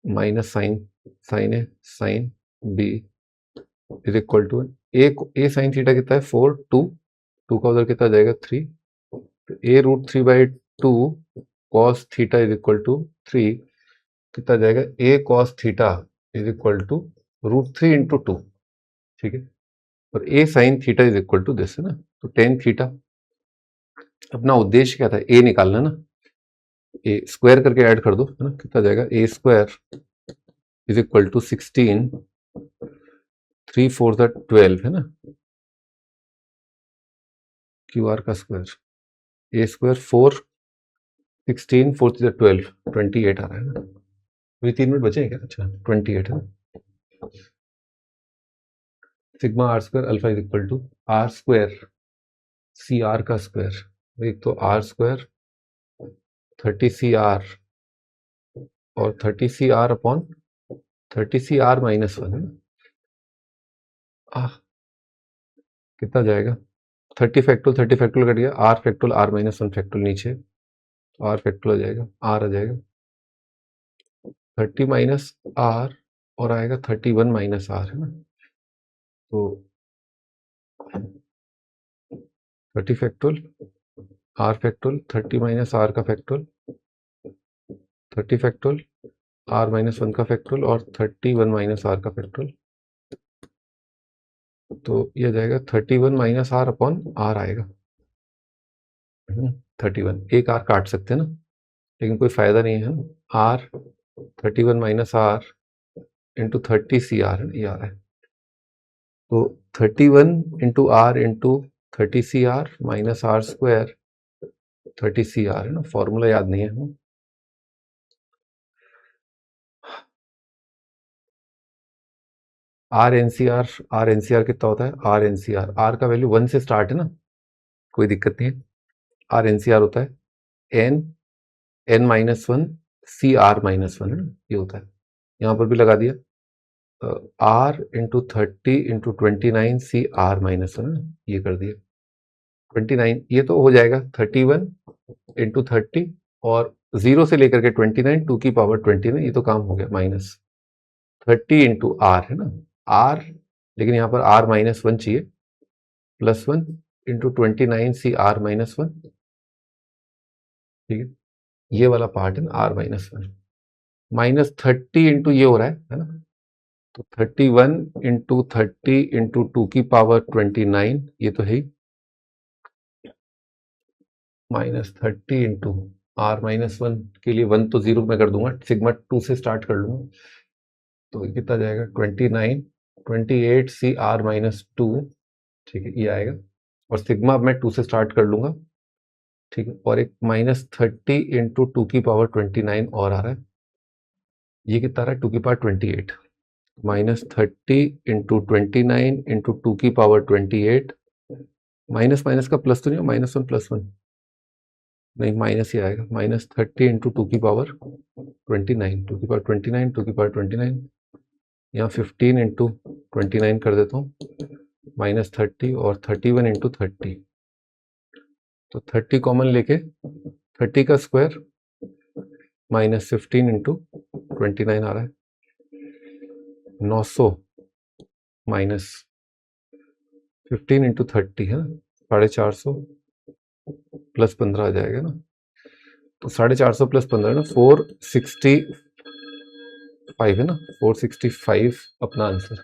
minus sine, sine A sine B is equal to A sine theta कितना है 4, 2 का उधर कितना जाएगा 3, तो A root 3/2 cos theta is equal to 3, कितना जाएगा A cos theta is equal to √3 into 2, ठीक है, और A sine theta is equal to this, है ना, तो टेन थीटा। अपना उद्देश्य क्या था, ए निकालना ना, ए स्क्वायर करके ऐड कर दो, है ना, कितना जाएगा ए स्क्वायर इज इक्वल टू 16, 3 4 12, है ना, क्यू आर का स्क्वायर, ए स्क्वायर 4 16 4 12 28 आ रहा है ना, अभी 3 मिनट बचे हैं क्या? अच्छा 28 है ना, sigma r square alpha is equal to r square C r का स्क्वायर, एक तो आर स्क्वायर 30 सी आर और 30 C r upon 30 C r minus 1, है ना, कितना जाएगा 30 फैक्टोरियल 30 फैक्टोरियल कट गया, r factorial r minus 1 factorial नीचे, आर फैक्टोरियल आ जाएगा, आर आ जाएगा 30 माइनस आर और आएगा 31 माइनस आर, है ना, तो 30 factorial r factorial 30 minus r का फैक्टोरियल 30 फैक्टोरियल आर माइनस 1 का फैक्टोरियल और 31 माइनस आर का फैक्टोरियल, तो ये आ जाएगा 31 माइनस आर अपॉन आर आएगा, 31, एक आर काट सकते हैं ना, लेकिन कोई फायदा नहीं है, r 31 minus r into 30 C r, ये आ रहा है, तो 31 into r into 30 C r minus r square 30 C r, है ना, फॉर्मूला याद नहीं है, आर एनसीआर कितना होता है? आर का वैल्यू 1 से स्टार्ट है ना, कोई दिक्कत नहीं है। आर एनसीआर होता है एन -1 सी आर -1 है ना, ये होता है। यहाँ पर भी लगा दिया r into 30 into 29 C r -1 है ना, ये कर दिया 29, ये तो हो जाएगा 31 इंटू 30 और 0 से लेकर के 29 2 की पावर 29, ये तो काम हो गया माइनस 30 इंटू आर है ना, आर लेकिन यहाँ पर आर -1 चाहिए, +1 इंटू 29 सी आर -1, ठीक है, ये वाला पार्ट है ना आर -1 -30 इंटू ये हो रहा है ना, तो 31 इंटू 30 इंटू 2 की पावर 29, ये तो है ही, -30 इंटू आर -1 के लिए 1 तो 0 में कर दूंगा, सिग्मा 2 से स्टार्ट कर लूंगा, तो ये कितना जाएगा 29 28 सी आर -2, ठीक है, ये आएगा। और सिग्मा अब मैं 2 से स्टार्ट कर लूंगा, ठीक है, और एक -30 इंटू 2 की पावर 29 और आ रहा है, ये कितना आ रहा है 2 की पावर 28, -30 इंटू 29 इंटू 2 की पावर 28, माइनस माइनस का प्लस तो नहीं हो, -1 +1 नहीं, माइनस ही आएगा, -30 इंटू 2 की पावर 29, 2 की पावर 29, 2 की पावर 29, यहाँ 15 इंटू 29 कर देता हूँ, -30 और 31 इंटू 30, तो 30 कॉमन लेके 30 का स्क्वायर -15 इंटू 29 आ रहा है 900 -15 इंटू 30 है ना, 450 प्लस 15 आ जाएगा ना, तो 450 प्लस 15 ना 465 है ना, 465 अपना आंसर।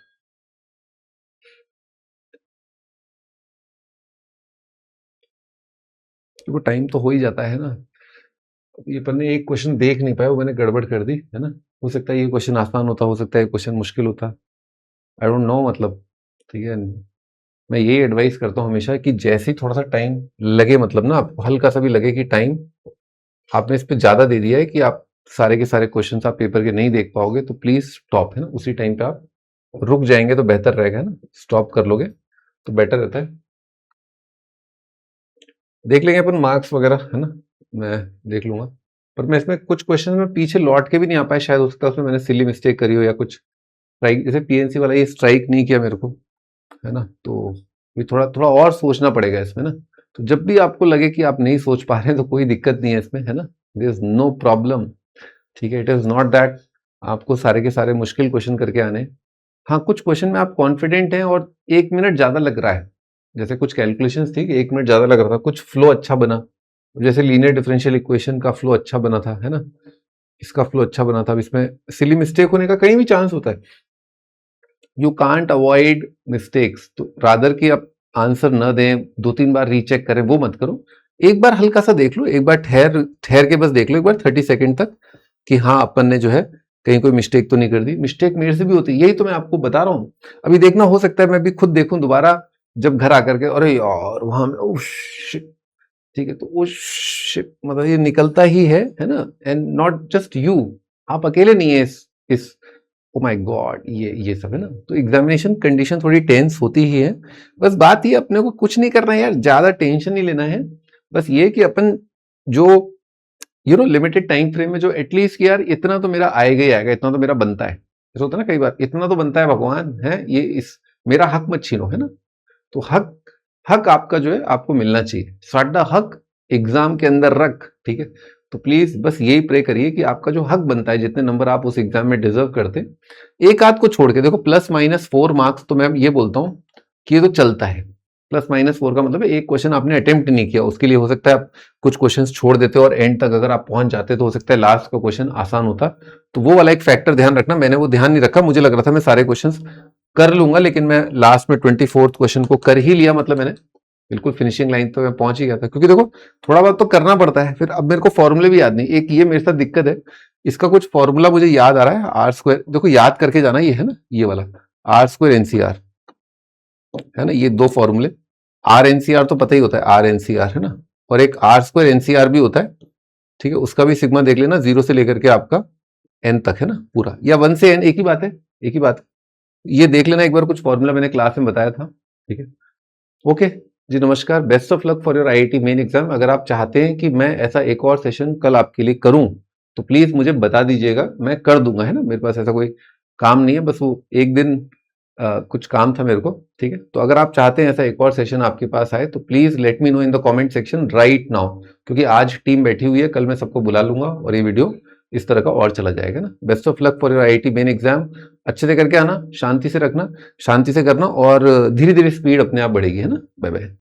वो टाइम तो हो ही जाता है ना, ये अपन ने एक क्वेश्चन देख नहीं पाया, वो मैंने गड़बड़ कर दी है ना, हो सकता है ये क्वेश्चन आसान होता, हो सकता है ये क्वेश्चन मुश्किल होता, आई डोंट नो, मतलब ठीक है। मैं यही एडवाइस करता हूँ हमेशा कि जैसे ही थोड़ा सा टाइम लगे, मतलब ना आपको हल्का सा भी लगे कि टाइम आपने इस पे ज्यादा दे दिया है, कि आप सारे के सारे क्वेश्चन आप पेपर के नहीं देख पाओगे, तो प्लीज स्टॉप, है ना, उसी टाइम पे आप रुक जाएंगे तो बेहतर रहेगा, है ना, स्टॉप कर लोगे तो बेटर रहता है। देख लेंगे अपन मार्क्स वगैरह, है ना, मैं देख लूंगा, पर मैं इसमें कुछ क्वेश्चन में पीछे लौट के भी नहीं आ पाया, शायद हो सकता है उसमें मैंने सिली मिस्टेक करी हो, या कुछ स्ट्राइक, जैसे पीएनसी वाला ये स्ट्राइक नहीं किया मेरे को, है ना, तो ये थोड़ा थोड़ा और सोचना पड़ेगा इसमें ना, तो जब भी आपको लगे कि आप नहीं सोच पा रहे हैं तो कोई दिक्कत नहीं है इसमें, है ना, देयर इज नो प्रॉब्लम, ठीक है, इट इज नॉट दैट आपको सारे के सारे मुश्किल क्वेश्चन करके आने। हाँ, कुछ क्वेश्चन में आप कॉन्फिडेंट हैं और 1 मिनट ज्यादा लग रहा है, जैसे कुछ कैलकुलेशंस थी कि 1 मिनट ज्यादा लग रहा था, कुछ फ्लो अच्छा बना, जैसे लीनियर डिफरेंशियल इक्वेशन का फ्लो अच्छा बना था, है ना, इसका फ्लो अच्छा बना था, अब इसमें सिली मिस्टेक होने का कहीं भी चांस होता है, यू कांट अवॉइड मिस्टेक्स, तो रादर कि आप आंसर न दें, 2-3 बार रीचेक करें, वो मत करो, एक बार हल्का सा देख लो, एक बार ठहर ठहर के बस देख लो एक बार 30 सेकंड तक, कि हाँ अपन ने जो है कहीं कोई मिस्टेक तो नहीं कर दी, मिस्टेक मेरे से भी होती है, यही तो मैं आपको बता रहा हूँ, अभी देखना, हो सकता है मैं भी खुद देखूं दोबारा, जब घर आकर के, अरे यार वहां में ठीक है, तो वो मतलब ये निकलता ही है ना, एंड नॉट जस्ट यू, आप अकेले नहीं है इस ओ माय गॉड, ये सब है ना, तो एग्जामिनेशन कंडीशन थोड़ी टेंस होती ही है, बस बात ये, अपने को कुछ नहीं करना है यार, ज्यादा टेंशन नहीं लेना है, बस ये कि अपन जो लिमिटेड टाइम फ्रेम में जो एटलीस्ट यार इतना तो मेरा आएगा ही आएगा, इतना तो मेरा बनता है, ऐसा होता है ना कई बार, इतना तो बनता है भगवान, है ये, इस मेरा हक मत छीनो, है ना, तो हक हक आपका जो है आपको मिलना चाहिए, साडा हक एग्जाम के अंदर रख, ठीक है, तो प्लीज बस यही प्रे करिए कि आपका जो हक बनता है, जितने नंबर आप उस एग्जाम में डिजर्व करते, एक आध को छोड़ के देखो, +- 4 मार्क्स तो मैं ये बोलता हूं कि ये तो चलता है, +- 4 का मतलब है एक क्वेश्चन आपने अटेम्प्ट नहीं किया, उसके लिए हो सकता है आप कुछ क्वेश्चंस छोड़ देते और एंड तक अगर आप पहुंच जाते तो हो सकता है लास्ट का क्वेश्चन आसान होता, तो वो वाला एक फैक्टर ध्यान रखना, मैंने वो ध्यान नहीं रखा, मुझे लग रहा था मैं सारे क्वेश्चंस कर लूंगा, लेकिन मैं लास्ट में 24th क्वेश्चन को कर ही लिया, मतलब मैंने बिल्कुल फिनिशिंग लाइन तो मैं पहुंच ही गया था, क्योंकि देखो थोड़ा बहुत तो करना पड़ता है, फिर अब मेरे को फॉर्मूले भी याद नहीं, एक ये मेरे साथ दिक्कत है, इसका कुछ फॉर्मूला मुझे याद आ रहा है, R², देखो याद करके जाना, ये है ना, ये वाला R² NCR है ना, ये दो फॉर्मूले, RNCR तो पता ही होता है, RNCR है ना, और एक R² NCR भी होता है, ठीक है, उसका भी सिग्मा देख लेना, 0 से लेकर के आपका n तक है ना पूरा, या 1 से n एक ही बात है, एक ही बात है, ये देख लेना एक बार, कुछ फॉर्मूला मैंने क्लास में बताया था, ठीक है। ओके जी, नमस्कार, best of luck for your IIT main exam. अगर आप चाहते हैं कि मैं ऐसा एक और सेशन कल आपके लिए करूं तो प्लीज मुझे बता दीजिएगा, मैं कर दूंगा, है ना। मेरे पास ऐसा कोई काम नहीं है, बस वो एक दिन कुछ काम था मेरे को, ठीक है। तो अगर आप चाहते हैं ऐसा एक और सेशन आपके पास आए तो please let me know in the comment section right now, क्योंकि आज टीम बैठी हुई है, कल मैं सबको बुला लूंगा और ये वीडियो इस तरह का और चला जाएगा ना। Best of luck for your IIT main exam. अच्छे से करके आना, शांति से रखना, शांति से करना, और धीरे धीरे स्पीड अपने आप बढ़ेगी, है ना। Bye bye.